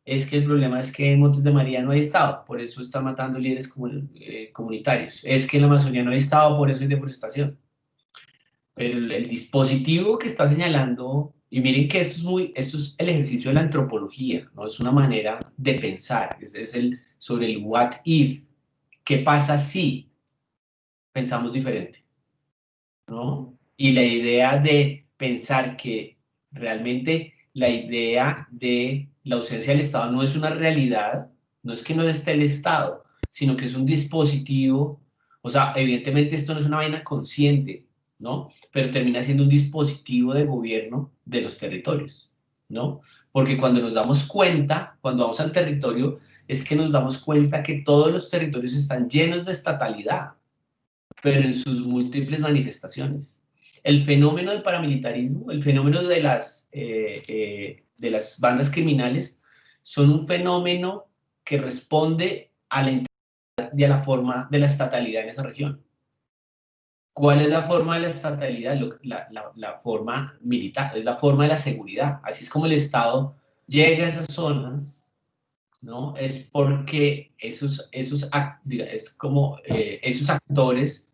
[SPEAKER 2] es que el problema es que en Montes de María no hay Estado, por eso están matando líderes comunitarios, es que en la Amazonía no hay Estado, por eso hay deforestación. Pero el dispositivo que está señalando, y miren que esto es el ejercicio de la antropología, ¿no? Es una manera de pensar, es sobre el what if, qué pasa si pensamos diferente, ¿no? Y la idea de pensar que realmente la idea de la ausencia del Estado no es una realidad, no es que no esté el Estado, sino que es un dispositivo, o sea, evidentemente esto no es una vaina consciente, ¿no? Pero termina siendo un dispositivo de gobierno de los territorios, ¿no? Porque cuando nos damos cuenta, cuando vamos al territorio, es que nos damos cuenta que todos los territorios están llenos de estatalidad, pero en sus múltiples manifestaciones. El fenómeno del paramilitarismo, el fenómeno de las bandas criminales, son un fenómeno que responde a la intensidad y a la forma de la estatalidad en esa región. ¿Cuál es la forma de la estatalidad? La forma militar, es la forma de la seguridad. Así es como el Estado llega a esas zonas, ¿no? Es porque esos actores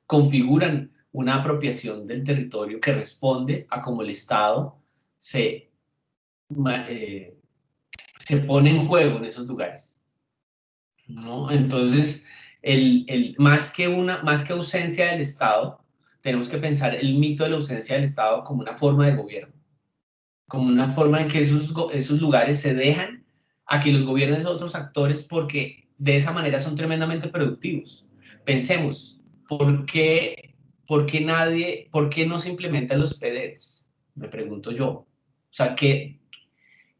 [SPEAKER 2] configuran una apropiación del territorio que responde a cómo el Estado se pone en juego en esos lugares, ¿no? Entonces, más que ausencia del Estado, tenemos que pensar el mito de la ausencia del Estado como una forma de gobierno, como una forma en que esos lugares se dejan a que los gobiernen otros actores, porque de esa manera son tremendamente productivos. Pensemos, ¿por qué no se implementan los PEDETs? Me pregunto yo. O sea,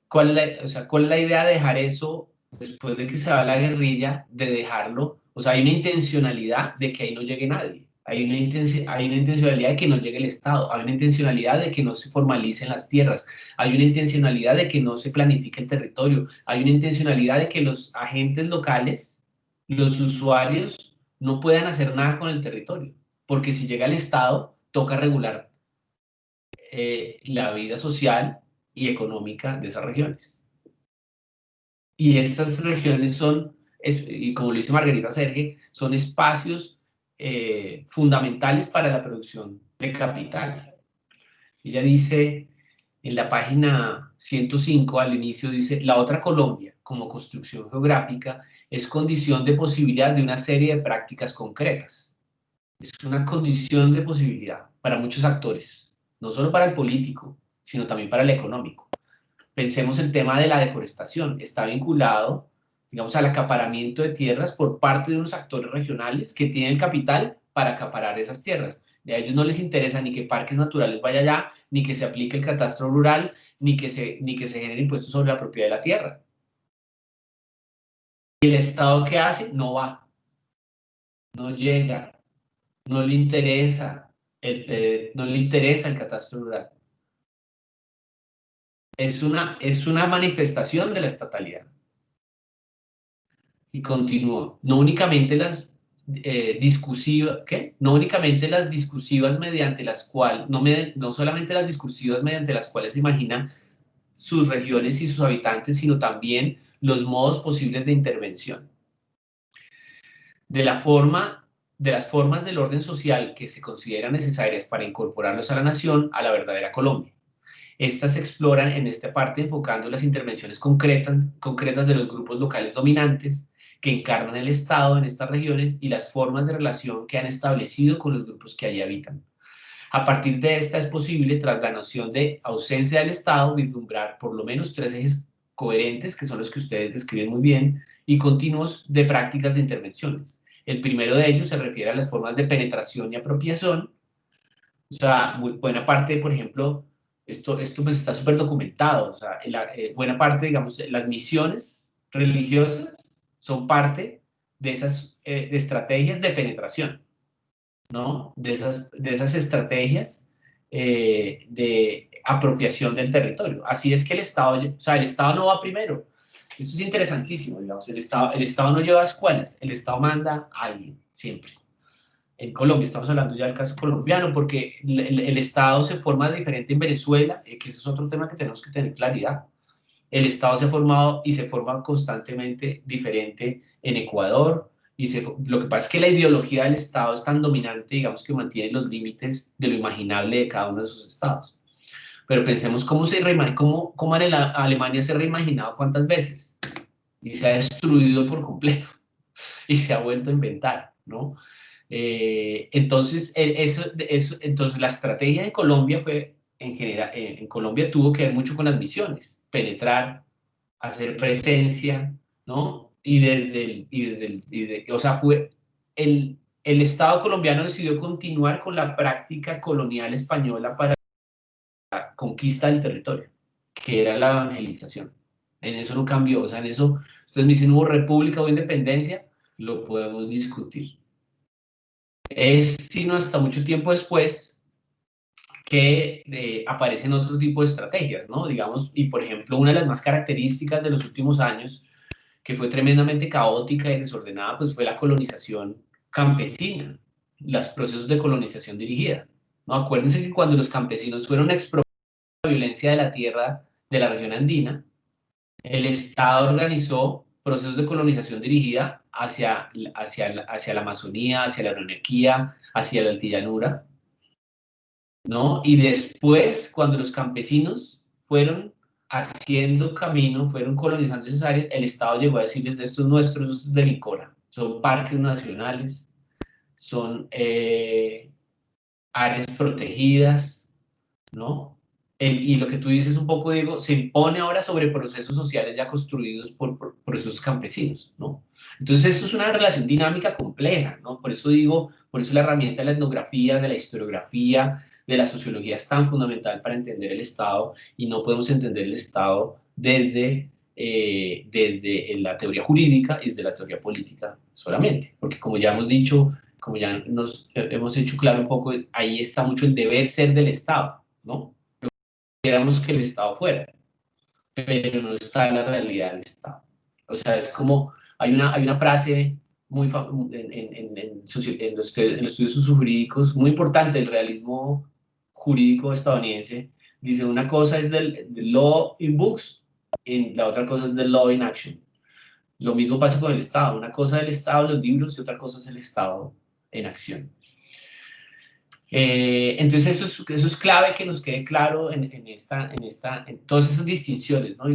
[SPEAKER 2] ¿cuál es la idea de dejar eso después de que se va la guerrilla, de dejarlo? O sea, hay una intencionalidad de que ahí no llegue nadie. Hay una intencionalidad de que no llegue el Estado, hay una intencionalidad de que no se formalicen las tierras, hay una intencionalidad de que no se planifique el territorio, hay una intencionalidad de que los agentes locales, los usuarios, no puedan hacer nada con el territorio, porque si llega el Estado, toca regular la vida social y económica de esas regiones. Y estas regiones y como lo dice Margarita Serge, son espacios fundamentales para la producción de capital. Ella dice en la página 105 al inicio, dice, la otra Colombia como construcción geográfica es condición de posibilidad de una serie de prácticas concretas. Es una condición de posibilidad para muchos actores, no solo para el político, sino también para el económico. Pensemos el tema de la deforestación, está vinculado, digamos, al acaparamiento de tierras por parte de unos actores regionales que tienen el capital para acaparar esas tierras. A ellos no les interesa ni que parques naturales vaya allá, ni que se aplique el catastro rural, ni que se genere impuestos sobre la propiedad de la tierra. ¿Y el Estado qué hace? No va, no llega, no le interesa el catastro rural. Es una manifestación de la estatalidad. Y continúo. No únicamente las discursivas, ¿qué? No únicamente las discursivas mediante las cuales, no solamente las discursivas mediante las cuales se imaginan sus regiones y sus habitantes, sino también los modos posibles de intervención. De las formas del orden social que se consideran necesarias para incorporarlos a la nación, a la verdadera Colombia. Estas se exploran en esta parte enfocando las intervenciones concretas de los grupos locales dominantes que encarnan el Estado en estas regiones y las formas de relación que han establecido con los grupos que allí habitan. A partir de esta es posible, tras la noción de ausencia del Estado, vislumbrar por lo menos 3 ejes coherentes, que son los que ustedes describen muy bien, y continuos de prácticas de intervenciones. El primero de ellos se refiere a las formas de penetración y apropiación. O sea, buena parte, por ejemplo, Esto pues está súper documentado, o sea, buena parte, digamos, las misiones religiosas son parte de esas de estrategias de penetración, ¿no? De esas estrategias de apropiación del territorio. Así es que el Estado, o sea, el Estado no va primero. Esto es interesantísimo, digamos, el Estado no lleva escuelas, el Estado manda a alguien, siempre. En Colombia, estamos hablando ya del caso colombiano, porque el Estado se forma diferente en Venezuela, que ese es otro tema que tenemos que tener claridad. El Estado se ha formado y se forma constantemente diferente en Ecuador, lo que pasa es que la ideología del Estado es tan dominante, digamos, que mantiene los límites de lo imaginable de cada uno de esos estados. Pero pensemos cómo Alemania se ha reimaginado cuántas veces y se ha destruido por completo y se ha vuelto a inventar, ¿no? Entonces, entonces, la estrategia de Colombia fue, en general, en Colombia tuvo que ver mucho con las misiones, penetrar, hacer presencia, ¿no? O sea, fue el Estado colombiano decidió continuar con la práctica colonial española para la conquista del territorio, que era la evangelización. En eso no cambió, o sea, en eso, ustedes me dicen, ¿hubo república o independencia? Lo podemos discutir. Es, sino hasta mucho tiempo después, que aparecen otro tipo de estrategias, ¿no? Digamos, y por ejemplo, una de las más características de los últimos años, que fue tremendamente caótica y desordenada, pues fue la colonización campesina, los procesos de colonización dirigida, ¿no? Acuérdense que cuando los campesinos fueron expropiados por la violencia de la tierra de la región andina, el Estado organizó procesos de colonización dirigida hacia la Amazonía, hacia la Orinoquía, hacia la Altillanura, ¿no? Y después, cuando los campesinos fueron haciendo camino, fueron colonizando esas áreas, el Estado llegó a decirles, estos nuestros de Licora, son parques nacionales, son áreas protegidas, ¿no? Y lo que tú dices un poco, Diego, se impone ahora sobre procesos sociales ya construidos por procesos campesinos, ¿no? Entonces, esto es una relación dinámica compleja, ¿no? Por eso digo, por eso la herramienta de la etnografía, de la historiografía, de la sociología es tan fundamental para entender el Estado, y no podemos entender el Estado desde la teoría jurídica y desde la teoría política solamente, porque como ya hemos dicho, como ya nos hemos hecho claro un poco, ahí está mucho el deber ser del Estado, ¿no? Quisiéramos que el Estado fuera, pero no está en la realidad del Estado. O sea, es como, hay una frase muy en los estudios sociojurídicos muy importante del realismo jurídico estadounidense, dice una cosa es del law in books y la otra cosa es del law in action. Lo mismo pasa con el Estado, una cosa del Estado, los libros, y otra cosa es el Estado en acción. Entonces eso es clave que nos quede claro en todas esas distinciones, ¿no?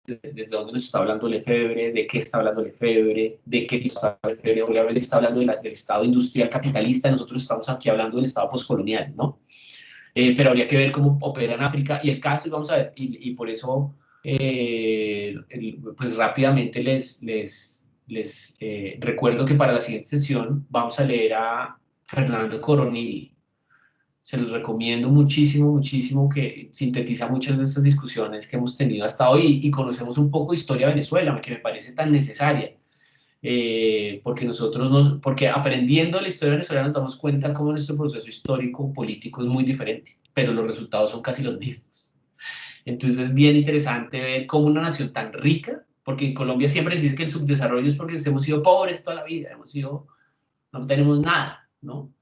[SPEAKER 2] Desde dónde nos está hablando Lefebvre, de qué está hablando Lefebvre, de qué tipo está Lefebvre. Obviamente está hablando del Estado industrial capitalista, nosotros estamos aquí hablando del Estado postcolonial, ¿no? Pero habría que ver cómo opera en África, y el caso, vamos a ver, y por eso, pues rápidamente les recuerdo que para la siguiente sesión vamos a leer a Fernando Coronil. Se los recomiendo muchísimo, muchísimo, que sintetiza muchas de estas discusiones que hemos tenido hasta hoy, y conocemos un poco de historia de Venezuela, que me parece tan necesaria, porque aprendiendo la historia venezolana nos damos cuenta cómo nuestro proceso histórico, político es muy diferente, pero los resultados son casi los mismos. Entonces es bien interesante ver cómo una nación tan rica, porque en Colombia siempre se dice que el subdesarrollo es porque hemos sido pobres toda la vida, no tenemos nada, ¿no?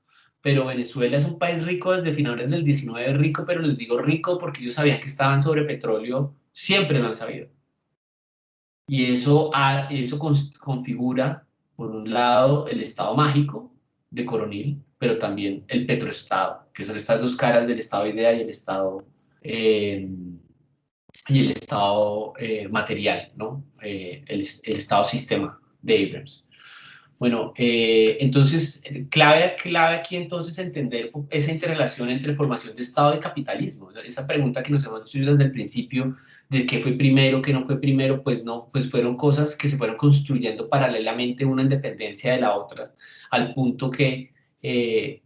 [SPEAKER 2] Pero Venezuela es un país rico desde finales del 19, rico, pero les digo rico porque ellos sabían que estaban sobre petróleo, siempre lo han sabido. Y eso configura, por un lado, el Estado mágico de Coronil, pero también el petroestado, que son estas dos caras del Estado idea y el Estado material, ¿no? El Estado sistema de Abrams. Bueno, entonces, clave aquí entonces entender esa interrelación entre formación de Estado y capitalismo. Esa pregunta que nos hemos hecho desde el principio, de qué fue primero, qué no fue primero, pues no, pues fueron cosas que se fueron construyendo paralelamente una independencia de la otra, al punto que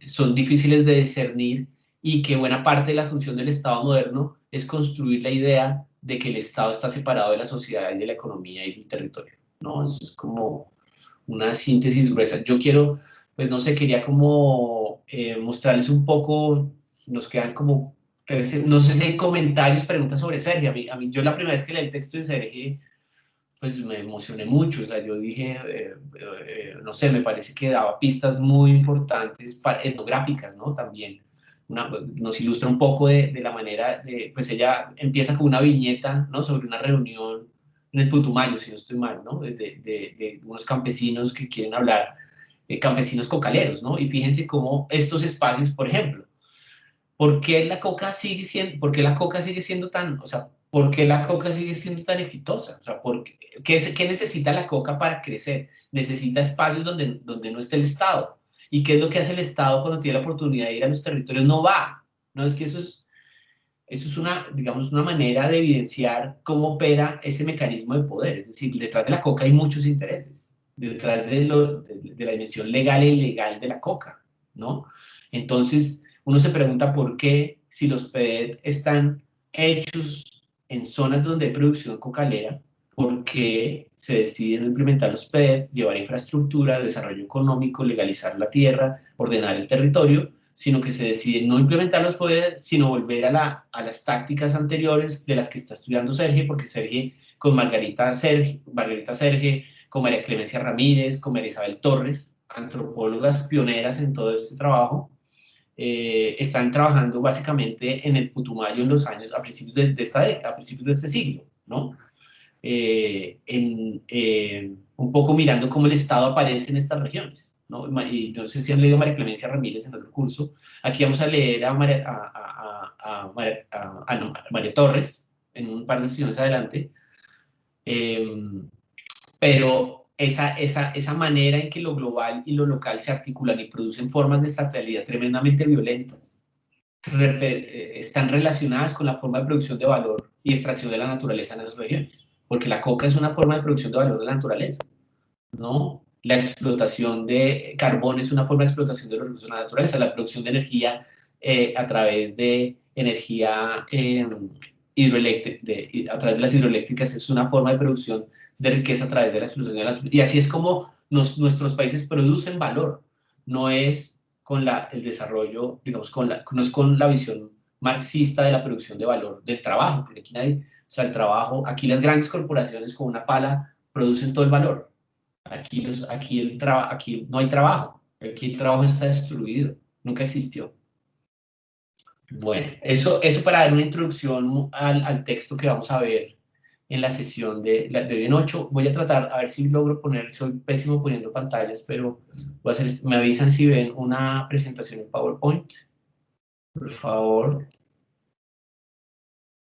[SPEAKER 2] son difíciles de discernir y que buena parte de la función del Estado moderno es construir la idea de que el Estado está separado de la sociedad y de la economía y del territorio, ¿no? Eso es como una síntesis gruesa. Yo quiero, pues no sé, quería como mostrarles un poco, nos quedan como, no sé si hay comentarios, preguntas sobre Sergio. Yo la primera vez que leí el texto de Sergio, pues me emocioné mucho, o sea, yo dije, no sé, me parece que daba pistas muy importantes, etnográficas, ¿no? También nos ilustra un poco de la manera, pues ella empieza con una viñeta, ¿no? Sobre una reunión en el Putumayo, si no estoy mal, ¿no? De unos campesinos que quieren hablar, campesinos cocaleros, ¿no? Y fíjense cómo estos espacios, por ejemplo, ¿por qué la coca sigue siendo tan, o sea, por qué la coca sigue siendo tan exitosa? O sea, ¿qué necesita la coca para crecer? Necesita espacios donde no esté el Estado. ¿Y qué es lo que hace el Estado cuando tiene la oportunidad de ir a los territorios? No va. No, es que eso es una, digamos, una manera de evidenciar cómo opera ese mecanismo de poder. Es decir, detrás de la coca hay muchos intereses. Detrás de la dimensión legal e ilegal de la coca, ¿no? Entonces, uno se pregunta por qué, si los PED están hechos en zonas donde hay producción cocalera, por qué se deciden implementar los PEDs, llevar infraestructura, desarrollo económico, legalizar la tierra, ordenar el territorio, sino que se decide no implementar los PED, sino volver a las tácticas anteriores de las que está estudiando Sergio, porque Sergio con Margarita Sergio, con María Clemencia Ramírez, con María Isabel Torres, antropólogas pioneras en todo este trabajo, están trabajando básicamente en el Putumayo en los años, a principios de esta década, a principios de este siglo, ¿no? Un poco mirando cómo el Estado aparece en estas regiones, ¿no? Y no sé si han leído a María Clemencia Ramírez en otro curso. Aquí vamos a leer a María Torres en un par de sesiones adelante, pero esa manera en que lo global y lo local se articulan y producen formas de estatalidad tremendamente violentas, están relacionadas con la forma de producción de valor y extracción de la naturaleza en esas regiones, porque la coca es una forma de producción de valor de la naturaleza, ¿no? La explotación de carbón es una forma de explotación de los recursos de la naturaleza, la producción de energía a través de energía hidroeléctrica, a través de las hidroeléctricas es una forma de producción de riqueza a través de la explotación de la naturaleza. Y así es como nuestros países producen valor, no es con el desarrollo, digamos, no es con la visión marxista de la producción de valor del trabajo, porque aquí nadie, o sea, el trabajo, aquí las grandes corporaciones con una pala producen todo el valor. Aquí no hay trabajo, aquí el trabajo está destruido, nunca existió. Bueno, eso para dar una introducción al texto que vamos a ver en la sesión de hoy en 8. Voy a tratar, a ver si logro poner, soy pésimo poniendo pantallas, pero voy a hacer, me avisan si ven una presentación en PowerPoint, por favor.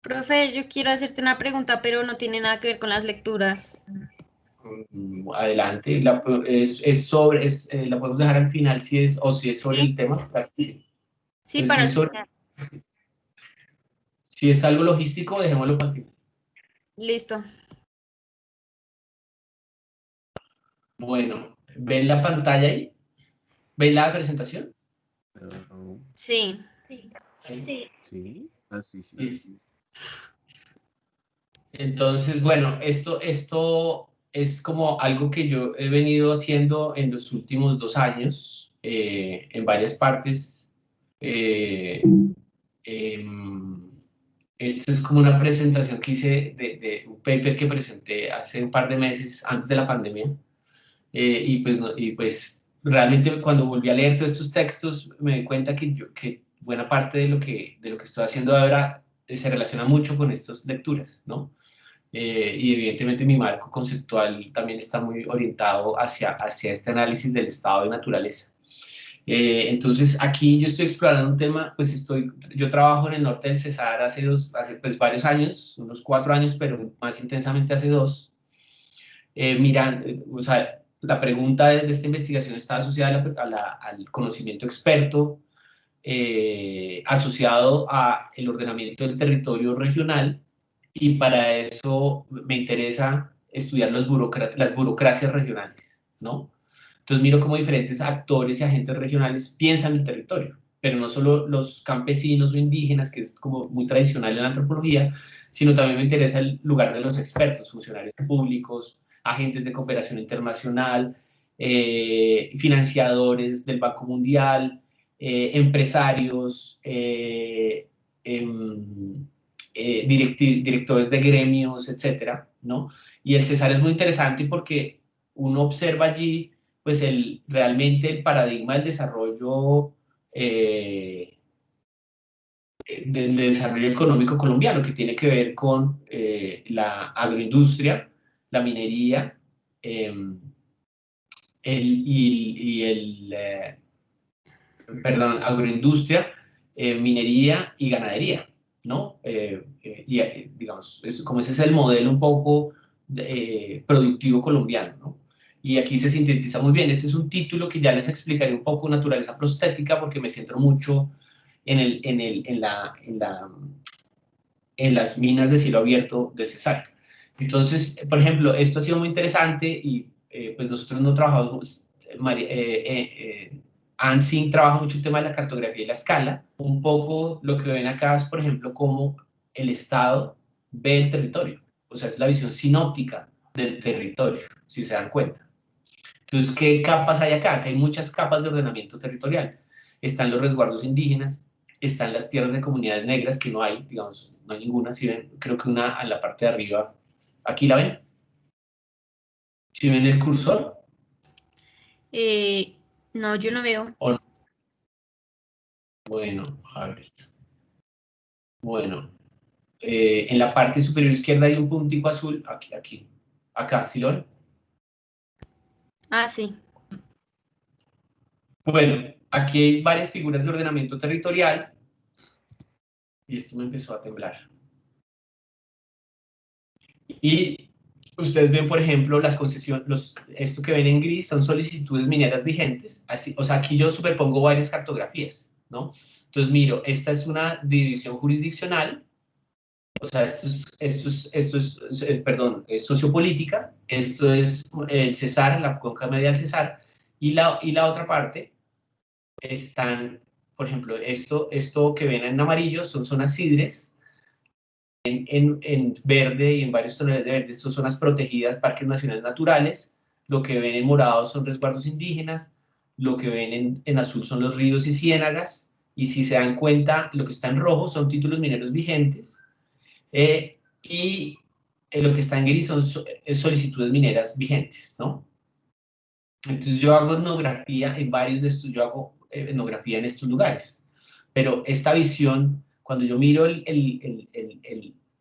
[SPEAKER 3] Profe, yo quiero hacerte una pregunta, pero no tiene nada que ver con las lecturas.
[SPEAKER 2] Adelante, la podemos dejar al final si es sobre el tema.
[SPEAKER 3] Sí,
[SPEAKER 2] Pues
[SPEAKER 3] para
[SPEAKER 2] si es algo logístico, dejémoslo para el final.
[SPEAKER 3] Listo.
[SPEAKER 2] Bueno, ¿ven la pantalla ahí? ¿Ven la presentación?
[SPEAKER 3] Sí.
[SPEAKER 2] ¿Ahí?
[SPEAKER 6] Sí. Ah, sí.
[SPEAKER 2] Entonces, bueno, esto es como algo que yo he venido haciendo en los últimos 2 años, en varias partes. Esta es como una presentación que hice de un paper que presenté hace un par de meses antes de la pandemia. Y pues realmente cuando volví a leer todos estos textos me di cuenta que buena parte de lo que estoy haciendo ahora se relaciona mucho con estas lecturas, ¿no? Y evidentemente mi marco conceptual también está muy orientado hacia este análisis del estado de naturaleza. Entonces aquí yo estoy explorando un tema, pues yo trabajo en el norte del Cesar hace pues varios años, unos 4 años, pero más intensamente hace 2. O sea, la pregunta de esta investigación está asociada al conocimiento experto asociado al ordenamiento del territorio regional, y para eso me interesa estudiar las burocracias regionales, ¿no? Entonces miro cómo diferentes actores y agentes regionales piensan el territorio, pero no solo los campesinos o indígenas, que es como muy tradicional en la antropología, sino también me interesa el lugar de los expertos, funcionarios públicos, agentes de cooperación internacional, financiadores del Banco Mundial, empresarios, directores de gremios, etcétera, ¿no? Y el Cesar es muy interesante porque uno observa allí, pues, realmente el paradigma del desarrollo, del desarrollo económico colombiano, que tiene que ver con la agroindustria, la minería, agroindustria, minería y ganadería, ¿no? Digamos, como ese es el modelo un poco productivo colombiano, ¿no? Y aquí se sintetiza muy bien. Este es un título que ya les explicaré un poco, naturaleza prostética, porque me centro mucho en las minas de cielo abierto del Cesar. Entonces, por ejemplo, esto ha sido muy interesante y pues nosotros no trabajamos, ANSYS trabaja mucho el tema de la cartografía y la escala. Un poco lo que ven acá es, por ejemplo, cómo el Estado ve el territorio. O sea, es la visión sinóptica del territorio, si se dan cuenta. Entonces, ¿qué capas hay acá? Acá hay muchas capas de ordenamiento territorial. Están los resguardos indígenas, están las tierras de comunidades negras, que no hay, digamos, no hay ninguna. Si ven, creo que una en la parte de arriba, ¿aquí la ven? ¿Si ven el cursor?
[SPEAKER 3] No, yo no veo.
[SPEAKER 2] No? Bueno, a ver. Bueno, en la parte superior izquierda hay un puntico azul, aquí, acá, ¿sí lo ven?
[SPEAKER 3] Ah, sí.
[SPEAKER 2] Bueno, aquí hay varias figuras de ordenamiento territorial y esto me empezó a temblar. Y ustedes ven, por ejemplo, las concesiones, esto que ven en gris son solicitudes mineras vigentes. Así, o sea, aquí yo superpongo varias cartografías, ¿no? Entonces miro, esta es una división jurisdiccional, o sea, esto es sociopolítica, esto es el Cesar, la cuenca media del Cesar, y la otra parte están, por ejemplo, esto que ven en amarillo son zonas sidres, en verde y en varios tonalidades de verde, estas son zonas protegidas, parques nacionales naturales. Lo que ven en morado son resguardos indígenas, lo que ven en azul son los ríos y ciénagas, y si se dan cuenta, lo que está en rojo son títulos mineros vigentes, y lo que está en gris son solicitudes mineras vigentes, ¿no? Entonces yo hago etnografía en varios de estos, yo hago etnografía en estos lugares, pero esta visión, cuando yo miro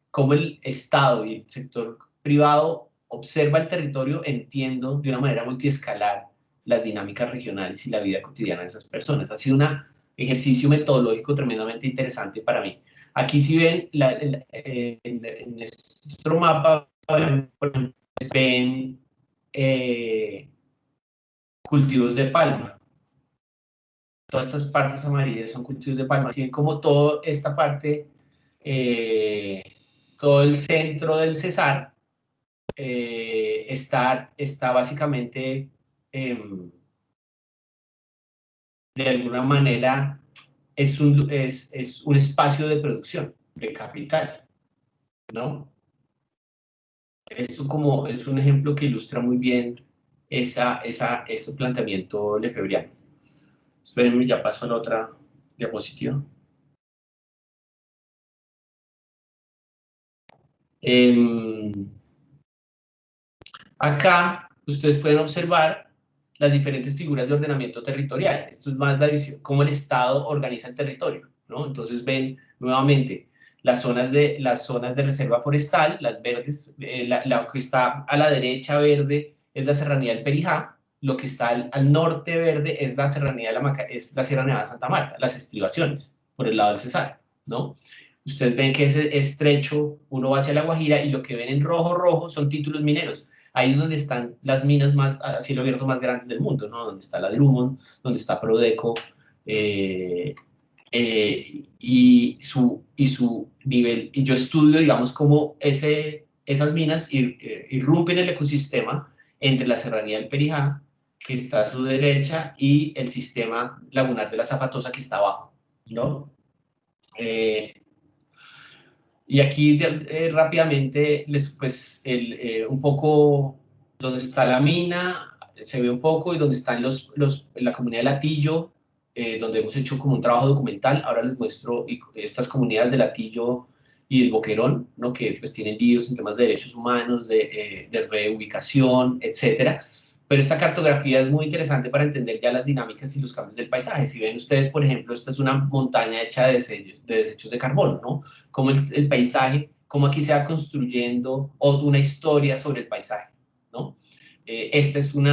[SPEAKER 2] cómo el Estado y el sector privado observa el territorio, entiendo de una manera multiescalar las dinámicas regionales y la vida cotidiana de esas personas. Ha sido un ejercicio metodológico tremendamente interesante para mí. Aquí si ven, en nuestro mapa, ven cultivos de palma. Todas estas partes amarillas son cultivos de palma, así como toda esta parte, todo el centro del Cesar está básicamente, de alguna manera, es un espacio de producción, de capital, ¿no? Esto como es un ejemplo que ilustra muy bien ese planteamiento lefebriano. Espérenme, ya paso a la otra diapositiva. Acá ustedes pueden observar las diferentes figuras de ordenamiento territorial. Esto es más la visión, cómo el Estado organiza el territorio, ¿no? Entonces ven nuevamente las zonas de reserva forestal, las verdes, la que está a la derecha verde es la serranía del Perijá, lo que está al norte verde es la serranía es la Sierra Nevada de Santa Marta, las estribaciones, por el lado del Cesar, ¿no? Ustedes ven que ese estrecho, uno va hacia La Guajira y lo que ven en rojo son títulos mineros. Ahí es donde están las minas más a cielo abierto más grandes del mundo, ¿no? Donde está la Drummond, donde está Prodeco, y su nivel. Y yo estudio, digamos, cómo esas minas irrumpen el ecosistema entre la serranía del Perijá que está a su derecha, y el sistema lagunar de la Zapatosa, que está abajo, ¿no? Y aquí rápidamente, pues, un poco donde está la mina, se ve un poco, y donde están la comunidad de Latillo, donde hemos hecho como un trabajo documental. Ahora les muestro estas comunidades de Latillo y del Boquerón, ¿no? Que pues tienen líos en temas de derechos humanos, de reubicación, etcétera. Pero esta cartografía es muy interesante para entender ya las dinámicas y los cambios del paisaje. Si ven ustedes, por ejemplo, esta es una montaña hecha de desechos de carbono, ¿no? Como el paisaje, cómo aquí se va construyendo una historia sobre el paisaje, ¿no? Este es un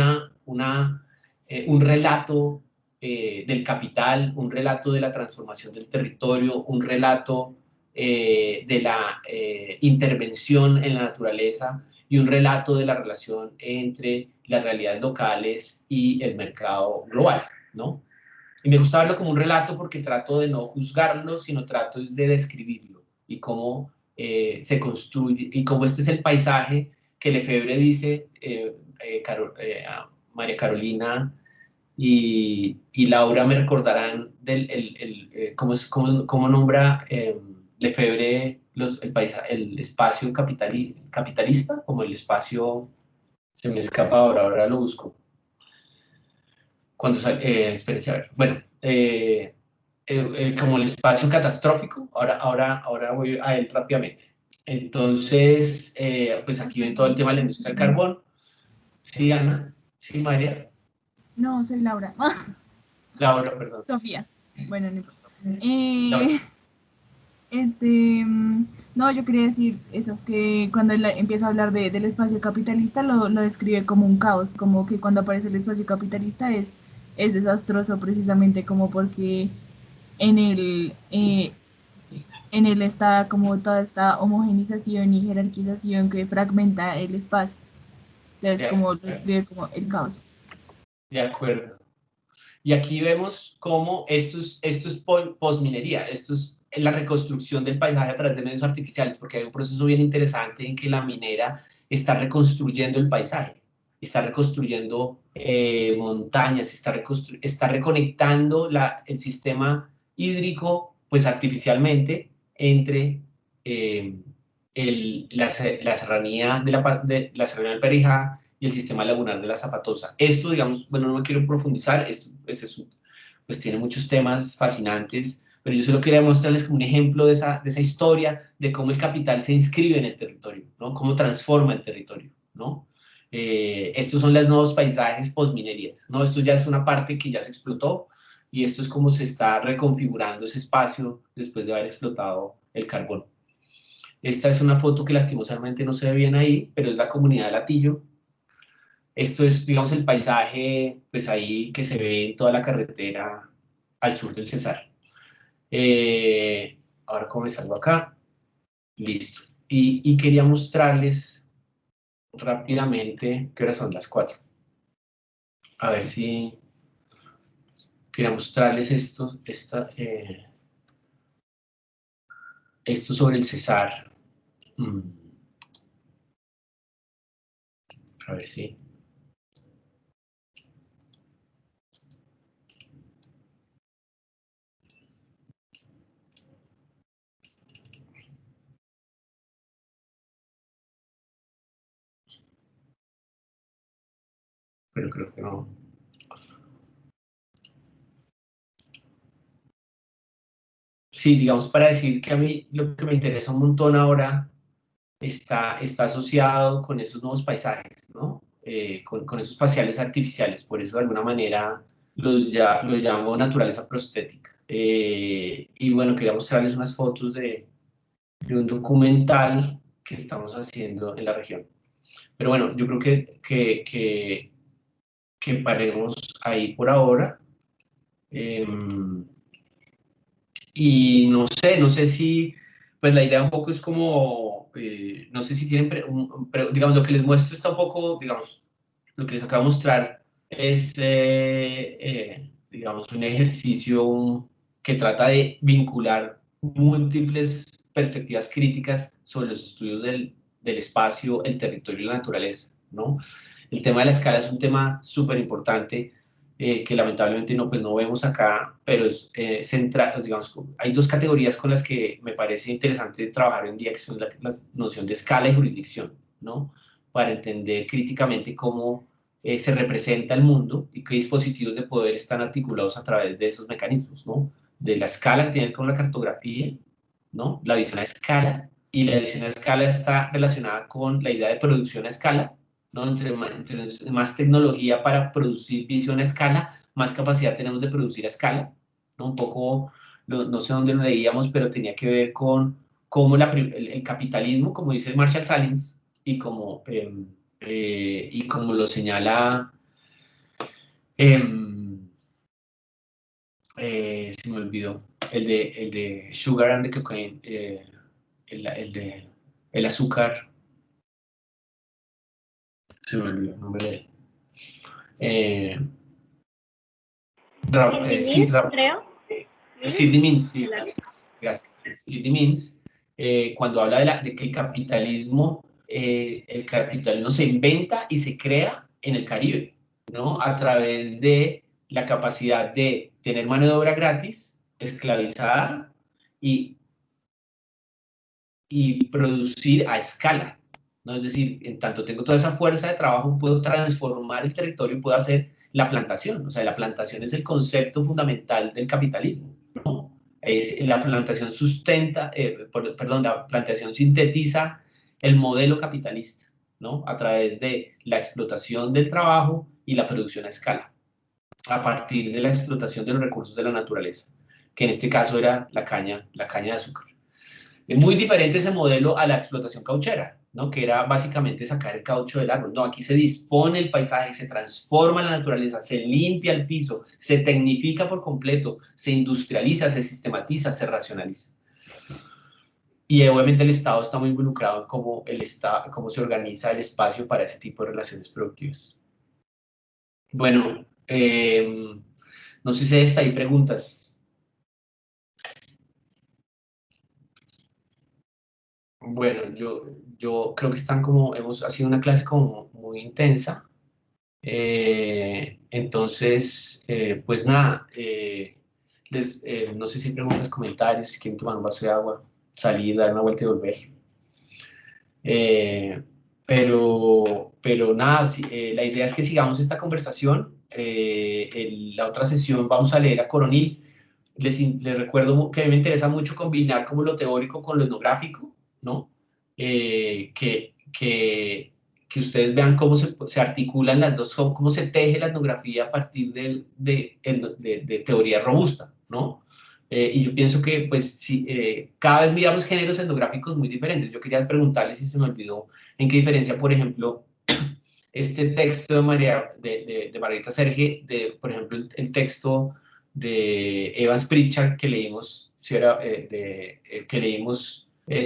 [SPEAKER 2] relato del capital, un relato de la transformación del territorio, un relato de la intervención en la naturaleza, y un relato de la relación entre las realidades locales y el mercado global, ¿no? Y me gusta verlo como un relato porque trato de no juzgarlo, sino trato de describirlo, y cómo se construye, y cómo este es el paisaje que Lefebvre dice, a María Carolina y Laura me recordarán cómo nombra Lefebvre el espacio capitalista, como el espacio, se me escapa ahora lo busco. Espérense a ver, bueno, como el espacio catastrófico, ahora voy a él rápidamente. Entonces, pues aquí ven todo el tema de la industria del carbón. Sí, Ana. Sí, María.
[SPEAKER 1] No, soy Laura.
[SPEAKER 2] Laura, perdón.
[SPEAKER 1] Sofía. Bueno, no importa.
[SPEAKER 2] Laura.
[SPEAKER 1] No, yo quería decir eso, que cuando él empieza a hablar del espacio capitalista lo describe como un caos, como que cuando aparece el espacio capitalista es desastroso, precisamente como porque en él está como toda esta homogenización y jerarquización que fragmenta el espacio. Entonces, como lo describe como el caos.
[SPEAKER 2] De acuerdo. Y aquí vemos cómo esto es posminería, esto es la reconstrucción del paisaje a través de medios artificiales, porque hay un proceso bien interesante en que la minera está reconstruyendo el paisaje, está reconstruyendo montañas, está reconectando el sistema hídrico, pues artificialmente, entre la serranía la serranía del Perijá y el sistema lagunar de la Zapatosa. Esto, digamos, bueno, no me quiero profundizar, esto pues tiene muchos temas fascinantes, pero yo solo quería mostrarles como un ejemplo de esa historia, de cómo el capital se inscribe en el territorio, ¿no? Cómo transforma el territorio, ¿no? Estos son los nuevos paisajes postminerías, ¿no? Esto ya es una parte que ya se explotó, y esto es como se está reconfigurando ese espacio después de haber explotado el carbón. Esta es una foto que lastimosamente no se ve bien ahí, pero es la comunidad de Latillo. Esto es, digamos, el paisaje, pues ahí que se ve en toda la carretera al sur del Cesar. Ahora, ¿cómo me salgo acá? Listo. Y quería mostrarles rápidamente, ¿qué horas son? Las 4. A ver si... Quería mostrarles esto sobre el Cesar. A ver si... Pero creo que no. Sí, digamos, para decir que a mí lo que me interesa un montón ahora está asociado con esos nuevos paisajes, ¿no? Con esos paisajes artificiales. Por eso, de alguna manera, los llamo naturaleza prostética. Y bueno, quería mostrarles unas fotos de un documental que estamos haciendo en la región. Pero bueno, yo creo que paremos ahí por ahora. Y no sé si, pues la idea un poco es como, no sé si tienen, digamos, lo que les muestro está un poco, digamos, lo que les acabo de mostrar es, digamos, un ejercicio que trata de vincular múltiples perspectivas críticas sobre los estudios del espacio, el territorio y la naturaleza, ¿no? El tema de la escala es un tema súper importante que lamentablemente no, pues no vemos acá, pero es central, pues digamos, hay dos categorías con las que me parece interesante trabajar hoy en día, que son la noción de escala y jurisdicción, ¿no? Para entender críticamente cómo se representa el mundo y qué dispositivos de poder están articulados a través de esos mecanismos, ¿no? De la escala que tiene con la cartografía, ¿no? La visión a escala, y la visión a escala está relacionada con la idea de producción a escala, ¿no? Entre más tecnología para producir visión a escala, más capacidad tenemos de producir a escala, ¿no? Un poco, no sé dónde lo leíamos, pero tenía que ver con cómo el capitalismo, como dice Marshall Salins, y como lo señala, se me olvidó, el de Sugar and the Cocaine, el azúcar, se me olvidó el nombre de él.
[SPEAKER 4] Creo.
[SPEAKER 2] Sidney Mintz, sí, gracias. Sidney Mintz, cuando habla de que el capitalismo se inventa y se crea en el Caribe, ¿no? A través de la capacidad de tener mano de obra gratis, esclavizada y producir a escala, ¿no? Es decir, en tanto tengo toda esa fuerza de trabajo, puedo transformar el territorio y puedo hacer la plantación. O sea, la plantación es el concepto fundamental del capitalismo, ¿no? La plantación la plantación sintetiza el modelo capitalista, ¿no? A través de la explotación del trabajo y la producción a escala, a partir de la explotación de los recursos de la naturaleza, que en este caso era la caña de azúcar. Es muy diferente ese modelo a la explotación cauchera, ¿no? Que era básicamente sacar el caucho del árbol. No, aquí se dispone el paisaje, se transforma la naturaleza, se limpia el piso, se tecnifica por completo, se industrializa, se sistematiza, se racionaliza. Y obviamente el Estado está muy involucrado en cómo se organiza el espacio para ese tipo de relaciones productivas. Bueno, no sé si hay preguntas. Bueno, yo creo que ha sido una clase como muy intensa. Entonces, pues nada, no sé si hay preguntas, comentarios, si quieren tomar un vaso de agua, salir, dar una vuelta y volver. Pero nada, la idea es que sigamos esta conversación. La otra sesión vamos a leer a Coronil. Les recuerdo que a mí me interesa mucho combinar como lo teórico con lo etnográfico, ¿no? Que ustedes vean cómo se articulan las dos, cómo se teje la etnografía a partir de teoría robusta, ¿no? Y yo pienso que, pues, cada vez miramos géneros etnográficos muy diferentes. Yo quería preguntarles si se me olvidó en qué diferencia, por ejemplo, este texto de Margarita Serge, por ejemplo, el texto de Evans Pritchard que leímos,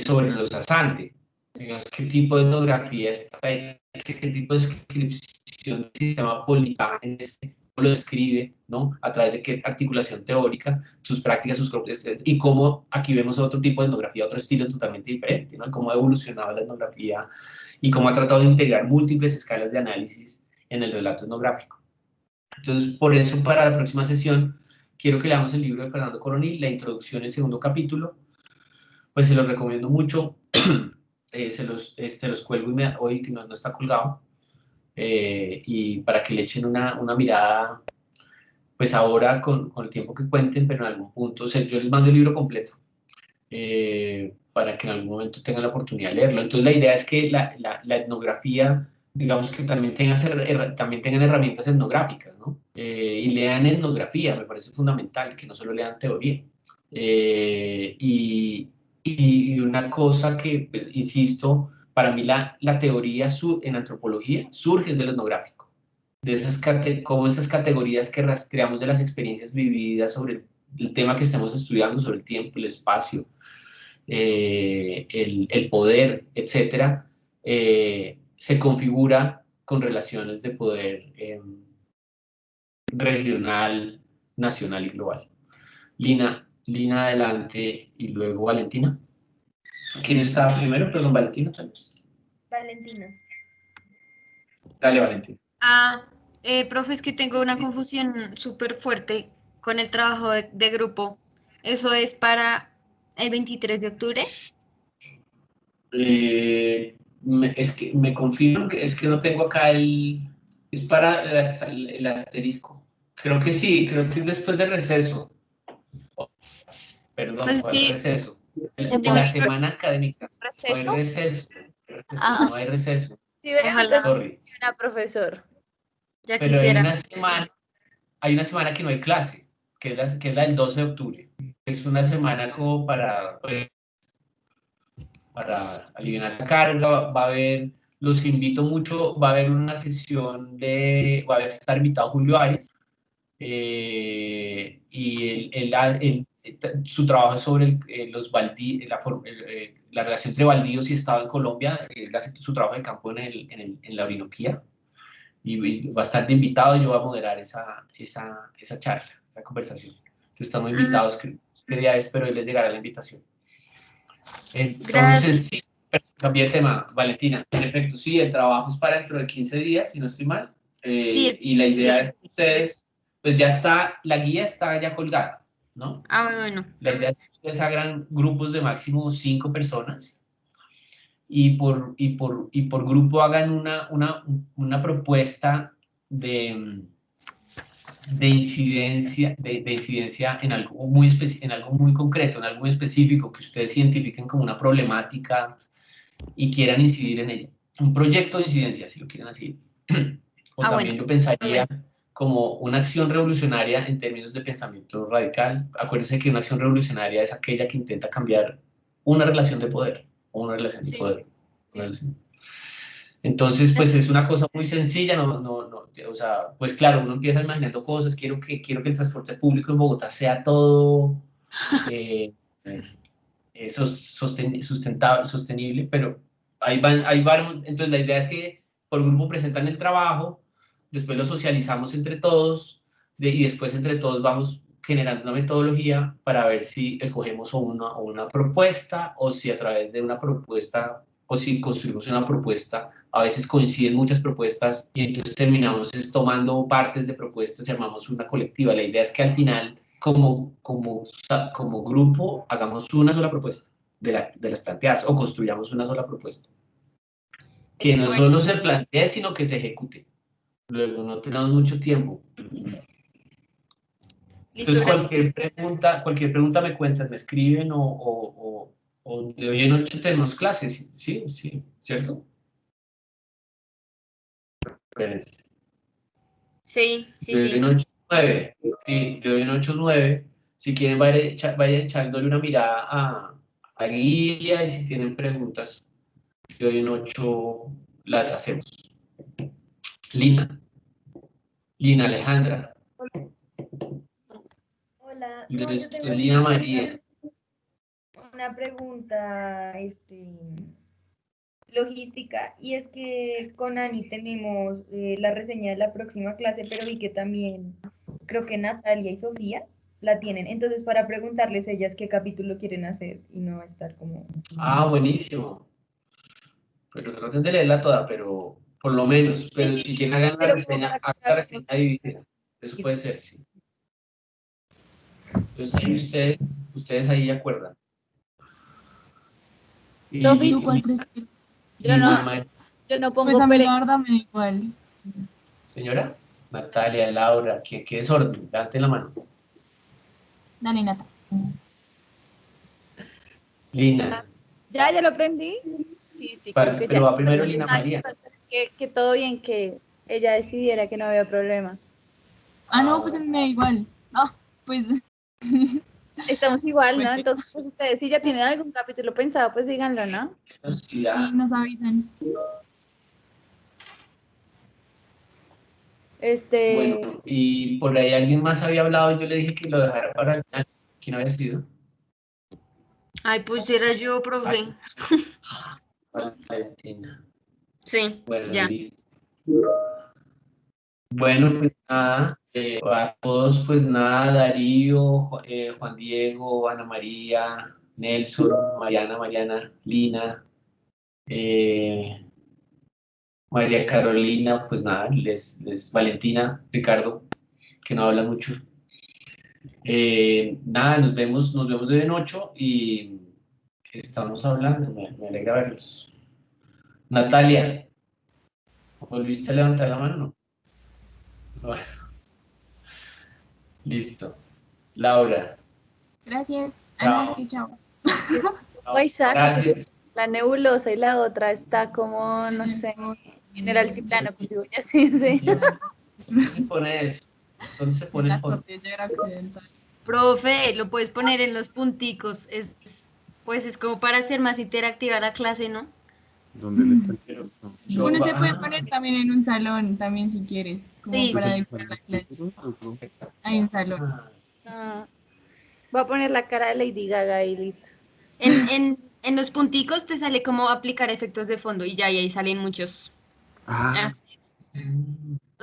[SPEAKER 2] sobre los asantes. Digamos, qué tipo de etnografía está ahí, qué tipo de descripción del sistema político lo describe, ¿no? A través de qué articulación teórica, sus prácticas, y cómo aquí vemos otro tipo de etnografía, otro estilo totalmente diferente, ¿no? Cómo ha evolucionado la etnografía y cómo ha tratado de integrar múltiples escalas de análisis en el relato etnográfico. Entonces, por eso, para la próxima sesión, quiero que leamos el libro de Fernando Coronil, La introducción, el segundo capítulo. Pues se los recomiendo mucho. Se los cuelgo hoy, que no está colgado, y para que le echen una mirada, pues ahora con el tiempo que cuenten, pero en algún punto, yo les mando el libro completo, para que en algún momento tengan la oportunidad de leerlo. Entonces la idea es que la etnografía, digamos que también tengan herramientas etnográficas, ¿no? Y lean etnografía, me parece fundamental, que no solo lean teoría. Y una cosa que, pues, insisto, para mí la teoría en antropología surge del etnográfico, de como esas categorías que rastreamos de las experiencias vividas sobre el tema que estemos estudiando, sobre el tiempo, el espacio, el poder, etcétera, se configura con relaciones de poder regional, nacional y global. Lina, adelante, y luego Valentina. ¿Quién estaba primero? Perdón, Valentina, tal vez.
[SPEAKER 3] Valentina.
[SPEAKER 2] Dale, Valentín.
[SPEAKER 3] Profe, es que tengo una confusión súper fuerte con el trabajo de grupo. ¿Eso es para el 23 de octubre?
[SPEAKER 2] Es que me confirmo que es que no tengo acá el... Es para el asterisco. Creo que sí, creo que es después del receso. Perdón,
[SPEAKER 3] Pues
[SPEAKER 2] ¿cuál
[SPEAKER 3] sí,
[SPEAKER 2] receso?
[SPEAKER 3] yo tengo
[SPEAKER 2] La
[SPEAKER 3] el
[SPEAKER 2] semana académica. No hay
[SPEAKER 5] ¿Receso?
[SPEAKER 2] receso.
[SPEAKER 5] Ah,
[SPEAKER 2] No hay receso.
[SPEAKER 5] sí, ven,
[SPEAKER 3] Ojalá.
[SPEAKER 2] Sorry.
[SPEAKER 5] funciona, profesor.
[SPEAKER 3] ya
[SPEAKER 2] Pero
[SPEAKER 3] quisiera.
[SPEAKER 2] hay una semana que no hay clase, que es la del 12 de octubre. Es una semana como para aliviar la carga. Va a haber, los invito mucho, va a haber una sesión va a estar invitado Julio Arias, y su trabajo es sobre los baldíos, la relación entre baldíos y Estado en Colombia. Él hace su trabajo de campo en la Orinoquía, y va a estar de invitado, y yo voy a moderar esa charla, esa conversación. Entonces estamos invitados, qué día es, pero él les llegará la invitación.
[SPEAKER 3] Gracias.
[SPEAKER 2] Entonces, sí, cambié de tema, Valentina. En efecto, sí, el trabajo es para dentro de 15 días, si no estoy mal.
[SPEAKER 3] Sí,
[SPEAKER 2] Y la idea
[SPEAKER 3] sí.
[SPEAKER 2] es que ustedes, pues ya está, la guía está ya colgada, ¿no?
[SPEAKER 3] Bueno.
[SPEAKER 2] La idea es que ustedes hagan grupos de máximo 5 personas, y por grupo hagan una propuesta de incidencia, de incidencia en algo en algo muy concreto, en algo muy específico que ustedes identifiquen como una problemática y quieran incidir en ella. Un proyecto de incidencia, si lo quieren así. O también
[SPEAKER 3] Bueno.
[SPEAKER 2] yo pensaría como una acción revolucionaria en términos de pensamiento radical. Acuérdense que una acción revolucionaria es aquella que intenta cambiar una relación de poder, o una relación de
[SPEAKER 3] Sí.
[SPEAKER 2] poder. Entonces, pues es una cosa muy sencilla, o sea, pues claro, uno empieza imaginando cosas. Quiero que el transporte público en Bogotá sea todo sostenible, pero ahí van. Entonces la idea es que por grupo presentan el trabajo, después lo socializamos entre todos, y después entre todos vamos generando una metodología para ver si escogemos una propuesta, o si a través de una propuesta, o si construimos una propuesta. A veces coinciden muchas propuestas y entonces terminamos tomando partes de propuestas y armamos una colectiva. La idea es que al final, como grupo, hagamos una sola propuesta de las planteadas, o construyamos una sola propuesta. Que no solo se plantee, sino que se ejecute. Luego no tenemos mucho tiempo. Entonces, cualquier pregunta me cuentan, me escriben, o de hoy en 8 tenemos clases, ¿sí? Sí, ¿cierto?
[SPEAKER 3] Sí.
[SPEAKER 2] De hoy en 8 9, sí, de hoy en 8 9. Si quieren, vayan echándole una mirada a guía, y si tienen preguntas, de hoy en 8 las hacemos. Lina Alejandra.
[SPEAKER 7] Hola, no, yo
[SPEAKER 2] Después
[SPEAKER 7] tengo
[SPEAKER 2] Lina María.
[SPEAKER 7] una pregunta, logística, y es que con Ani tenemos la reseña de la próxima clase, pero vi que también creo que Natalia y Sofía la tienen. Entonces, para preguntarles ellas qué capítulo quieren hacer y no estar como...
[SPEAKER 2] Buenísimo. Pero traten de leerla toda, pero por lo menos. Pero
[SPEAKER 7] Sí,
[SPEAKER 2] si quieren, hagan
[SPEAKER 7] pero como para
[SPEAKER 2] la reseña dividida. Eso puede ser, sí. Entonces ahí ustedes ahí acuerdan.
[SPEAKER 5] Sofi,
[SPEAKER 1] ¿Tú cuál prefieres?
[SPEAKER 5] yo no
[SPEAKER 1] Pues
[SPEAKER 5] pongo
[SPEAKER 1] a mí
[SPEAKER 5] pereza.
[SPEAKER 1] la verdad me da igual.
[SPEAKER 2] Señora, Natalia, Laura, ¿qué desorden? Levanten la mano.
[SPEAKER 1] Dale, Nata.
[SPEAKER 2] Lina.
[SPEAKER 5] Ya lo aprendí. Sí, creo que ya.
[SPEAKER 2] Pero va primero
[SPEAKER 5] Perdón,
[SPEAKER 2] Lina
[SPEAKER 5] nada,
[SPEAKER 2] María.
[SPEAKER 5] que todo bien, que ella decidiera que no había problema.
[SPEAKER 1] No, pues a mí me da igual. Pues
[SPEAKER 5] Estamos igual, ¿no?
[SPEAKER 1] bueno,
[SPEAKER 5] Entonces, pues ustedes si ya tienen algún capítulo pensado, pues díganlo, ¿no?
[SPEAKER 1] sí, nos avisan.
[SPEAKER 2] Bueno, y por ahí alguien más había hablado, yo le dije que lo dejara para el final. ¿Quién había sido?
[SPEAKER 3] Ay, pues era yo, profe.
[SPEAKER 2] Valentina.
[SPEAKER 3] Sí,
[SPEAKER 2] Bueno,
[SPEAKER 3] ya.
[SPEAKER 2] listo. Bueno, pues nada, a todos, pues nada, Darío, Juan Diego, Ana María, Nelson, Mariana, Lina, María Carolina, pues nada, Valentina, Ricardo, que no habla mucho. Nada, nos vemos de hoy en 8 y estamos hablando, me alegra verlos. Natalia, ¿volviste a levantar la mano? No. Bueno, listo. Laura,
[SPEAKER 1] Gracias.
[SPEAKER 2] chao.
[SPEAKER 1] Ana, chao.
[SPEAKER 8] Isaac,
[SPEAKER 2] Gracias.
[SPEAKER 8] la nebulosa y la otra está como, no sé, en el altiplano contigo, ya sí, sí.
[SPEAKER 2] ¿Dónde se pone eso? ¿Dónde se pone el
[SPEAKER 1] La
[SPEAKER 2] fondo?
[SPEAKER 1] cordillera occidental.
[SPEAKER 3] Profe, lo puedes poner en los punticos. Pues es como para hacer más interactiva la clase, ¿no?
[SPEAKER 6] ¿Dónde le está
[SPEAKER 2] Pero
[SPEAKER 6] eso?
[SPEAKER 2] yo-
[SPEAKER 1] Bueno, se puede poner también en un salón, también si quieres, como
[SPEAKER 3] Sí,
[SPEAKER 1] para
[SPEAKER 3] sí.
[SPEAKER 1] dibujar la clase. Hay un salón.
[SPEAKER 8] Ah, voy a poner la cara de Lady Gaga y listo.
[SPEAKER 3] En los punticos te sale como aplicar efectos de fondo y ya, y ahí salen muchos.
[SPEAKER 6] Ah,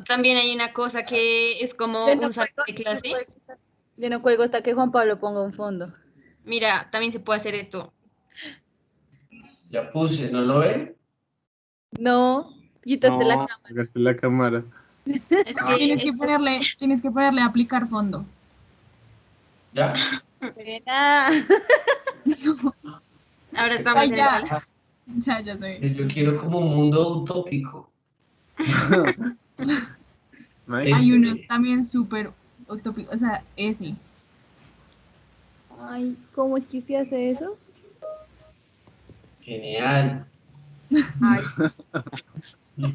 [SPEAKER 3] También hay una cosa que es como
[SPEAKER 8] Yo no
[SPEAKER 3] un salón de
[SPEAKER 8] cuelgo,
[SPEAKER 3] clase.
[SPEAKER 8] yo no cuelgo hasta que Juan Pablo ponga un fondo.
[SPEAKER 3] Mira, también se puede hacer esto.
[SPEAKER 2] ya puse, ¿no lo ven?
[SPEAKER 8] No, quitaste la
[SPEAKER 6] no,
[SPEAKER 8] cámara.
[SPEAKER 6] apagaste la cámara.
[SPEAKER 3] Es que
[SPEAKER 1] Tienes que ponerle aplicar fondo.
[SPEAKER 2] ¿Ya?
[SPEAKER 8] Pena.
[SPEAKER 3] ahora estamos
[SPEAKER 1] Ay,
[SPEAKER 3] en el
[SPEAKER 1] ya.
[SPEAKER 3] salón.
[SPEAKER 1] Ya sé.
[SPEAKER 2] Yo quiero como un mundo utópico.
[SPEAKER 6] Nice.
[SPEAKER 1] Hay unos también súper utópicos, o sea, ese.
[SPEAKER 8] Ay, ¿cómo es que se hace eso?
[SPEAKER 2] Genial.
[SPEAKER 3] Ay,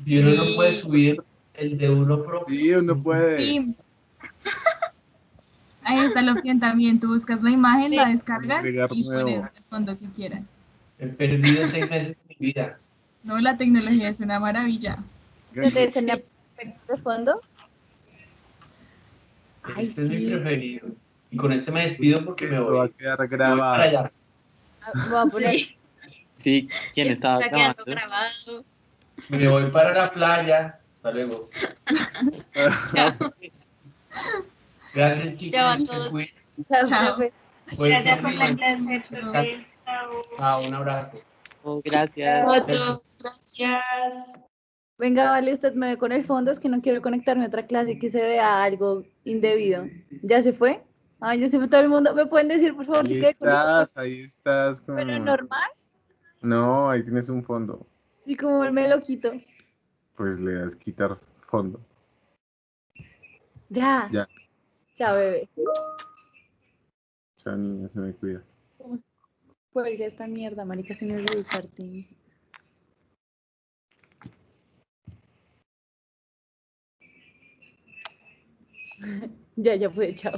[SPEAKER 2] Y uno no puede
[SPEAKER 3] sí.
[SPEAKER 2] subir el de uno propio.
[SPEAKER 6] Sí, uno puede.
[SPEAKER 1] Sí. Ahí está la opción también. Tú buscas la imagen, la descargas
[SPEAKER 6] Agregar
[SPEAKER 1] y
[SPEAKER 6] nuevo.
[SPEAKER 1] pones el fondo que quieras.
[SPEAKER 2] He perdido 6 meses de mi vida.
[SPEAKER 1] No, la tecnología es una maravilla.
[SPEAKER 8] ¿Dónde es en la de fondo? Ay,
[SPEAKER 2] Este es mi
[SPEAKER 8] sí.
[SPEAKER 2] preferido. Y con este me despido porque me
[SPEAKER 6] Esto va a
[SPEAKER 2] voy.
[SPEAKER 6] quedar
[SPEAKER 2] Me voy
[SPEAKER 6] grabado.
[SPEAKER 2] para allá.
[SPEAKER 8] Voy a poner.
[SPEAKER 3] Sí,
[SPEAKER 9] Sí, ¿quién
[SPEAKER 3] esto
[SPEAKER 9] estaba
[SPEAKER 3] está quedando
[SPEAKER 9] grabando?
[SPEAKER 3] grabado.
[SPEAKER 2] Me voy para la playa. Hasta luego.
[SPEAKER 3] Chao.
[SPEAKER 2] Gracias, chicos.
[SPEAKER 3] Chao a
[SPEAKER 2] Se
[SPEAKER 3] todos.
[SPEAKER 2] cuidan.
[SPEAKER 8] Chao,
[SPEAKER 1] Chao.
[SPEAKER 8] profe.
[SPEAKER 2] Buen
[SPEAKER 7] Gracias
[SPEAKER 2] fin
[SPEAKER 7] por
[SPEAKER 2] de
[SPEAKER 7] la
[SPEAKER 2] semana.
[SPEAKER 7] clase, profe. Chao.
[SPEAKER 2] Chao, un abrazo.
[SPEAKER 9] Oh, gracias.
[SPEAKER 7] Chao.
[SPEAKER 3] A todos. Gracias.
[SPEAKER 8] Venga, vale, usted me ve con el fondo, es que no quiero conectarme a otra clase y que se vea algo indebido. ¿Ya se fue? Ay, ya se fue todo el mundo. ¿Me pueden decir, por favor, si quedé con el fondo?
[SPEAKER 6] Ahí estás como...
[SPEAKER 8] Pero normal
[SPEAKER 6] No, ahí tienes un fondo.
[SPEAKER 8] y como me lo quito.
[SPEAKER 6] Pues le das quitar fondo.
[SPEAKER 8] Ya.
[SPEAKER 6] Ya.
[SPEAKER 8] Chao, bebé.
[SPEAKER 6] Chao, niña, se me cuida.
[SPEAKER 8] ¿Cómo se cuelga esta mierda, marica? Se me olvidó usar Teams. Ya fue, chao.